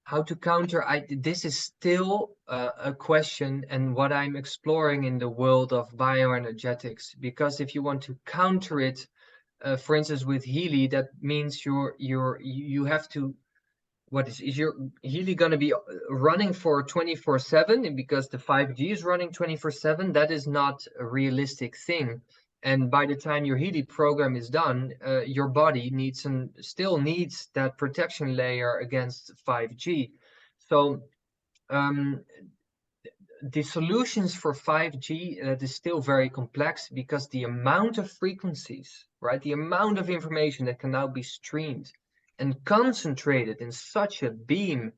how to counter, this is still a question, and what I'm exploring in the world of bioenergetics, because if you want to counter it, for instance, with Healy, that means you have to, is your Healy going to be running for 24/7? And because the 5G is running 24/7, that is not a realistic thing. And by the time your Healy program is done, your body still needs that protection layer against 5G. So the solutions for 5G, that is still very complex, because the amount of frequencies, right, the amount of information that can now be streamed and concentrated in such a beam,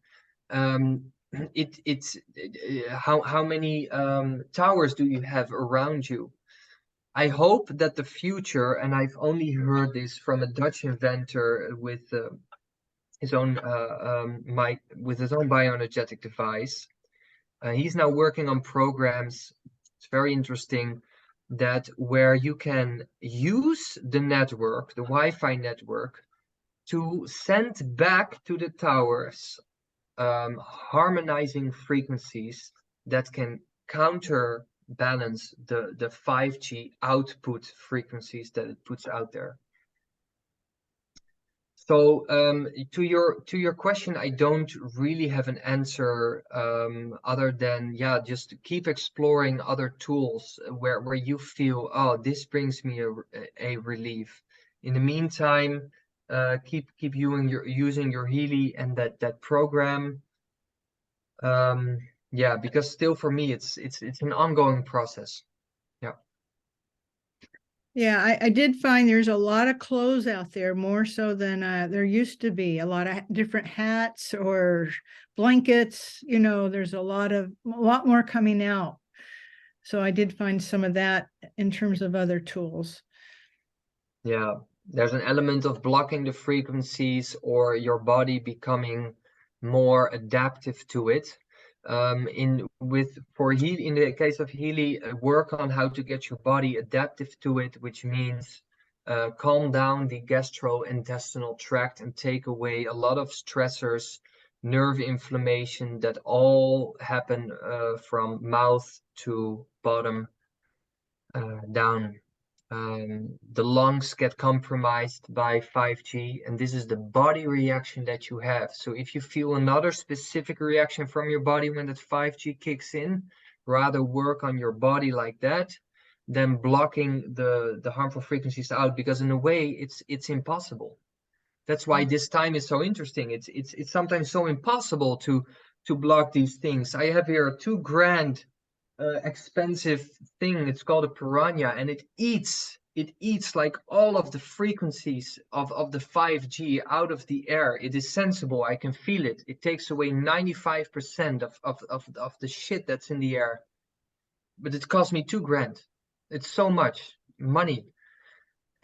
it's how many towers do you have around you? I hope that the future, and I've only heard this from a Dutch inventor with his own with his own bioenergetic device. He's now working on programs. It's very interesting that where you can use the network, the Wi-Fi network, to send back to the towers harmonizing frequencies that can counterbalance the 5G output frequencies that it puts out there. So to your question, I don't really have an answer other than just to keep exploring other tools where you feel, oh, this brings me a relief. In the meantime, keep using your Healy and that program. Because still for me it's an ongoing process. Yeah, I did find there's a lot of clothes out there, more so than there used to be. A lot of different hats or blankets, there's a lot more coming out. So I did find some of that in terms of other tools. Yeah, there's an element of blocking the frequencies or your body becoming more adaptive to it. In the case of Healy, work on how to get your body adaptive to it, which means calm down the gastrointestinal tract and take away a lot of stressors, nerve inflammation that all happen from mouth to bottom down. The lungs get compromised by 5G, and this is the body reaction that you have. So if you feel another specific reaction from your body when that 5G kicks in, rather work on your body like that than blocking the harmful frequencies out, because in a way it's impossible. That's why this time is so interesting. It's sometimes so impossible to block these things. I have here a $2,000 expensive thing. It's called a piranha, and it eats like all of the frequencies of the 5G out of the air. It is sensible. I can feel it. It takes away 95% of the shit that's in the air. But it cost me $2,000. It's so much money.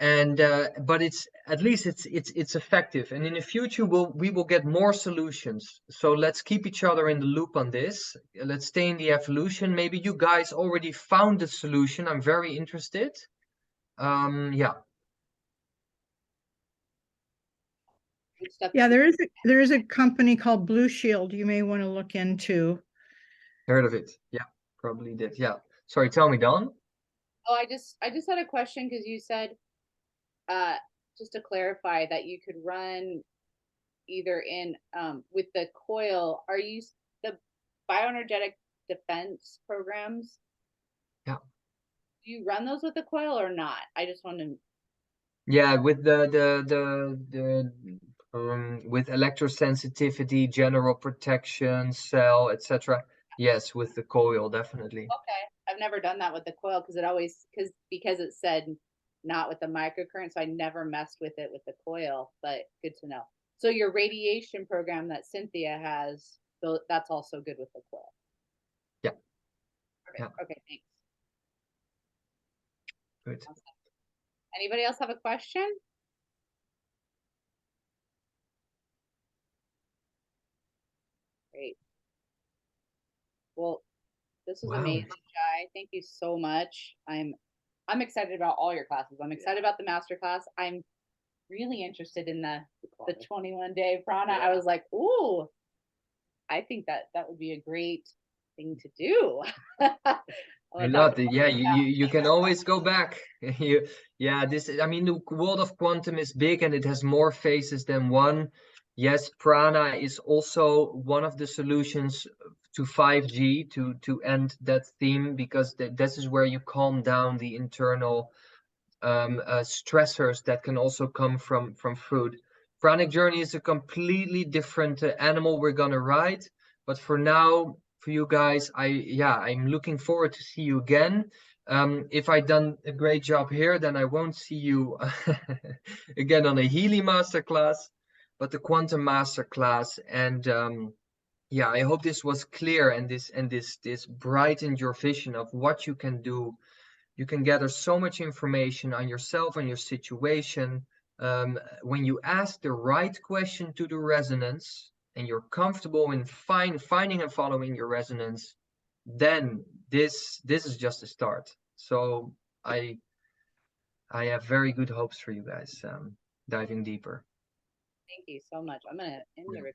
And but it's at least it's effective, and in the future we will get more solutions. So let's keep each other in the loop on this. Let's stay in the evolution. Maybe you guys already found the solution. I'm very interested. Yeah, there is a company called Blue Shield you may want to look into. Heard of it? Yeah, probably did. Yeah, sorry, tell me, Don. Oh, I just had a question, because you said just to clarify that you could run either in with the coil. Are you the bioenergetic defense programs? Yeah. Do you run those with the coil or not? I just want to. Yeah, with with electrosensitivity, general protection, cell, etc. Yes, with the coil, definitely. Okay, I've never done that with the coil because it said not with the microcurrent, so I never messed with it with the coil, but good to know. So your radiation program that Cynthia has, that's also good with the coil. Yeah. Okay, Yeah. okay, thanks. Good. Anybody else have a question? Great. Well, this was amazing, Djai. Thank you so much. I'm excited about all your classes. I'm excited about the master class. I'm really interested in the 21-day prana. I was like, ooh, I think that would be a great thing to do. I love it. Yeah, you can always go back. I mean, the world of quantum is big and it has more faces than one. Yes, prana is also one of the solutions to 5G to end that theme, because this is where you calm down the internal stressors that can also come from food. Pranic journey is a completely different animal we're gonna ride, but for now, for you guys, I'm looking forward to see you again. If I done a great job here, then I won't see you again on a Healy masterclass, but the quantum masterclass. And yeah, I hope this was clear, and this brightened your vision of what you can do. You can gather so much information on yourself and your situation. When you ask the right question to the resonance, and you're comfortable in finding and following your resonance, then this is just a start. So I have very good hopes for you guys, diving deeper. Thank you so much. I'm gonna end the Yeah. recording.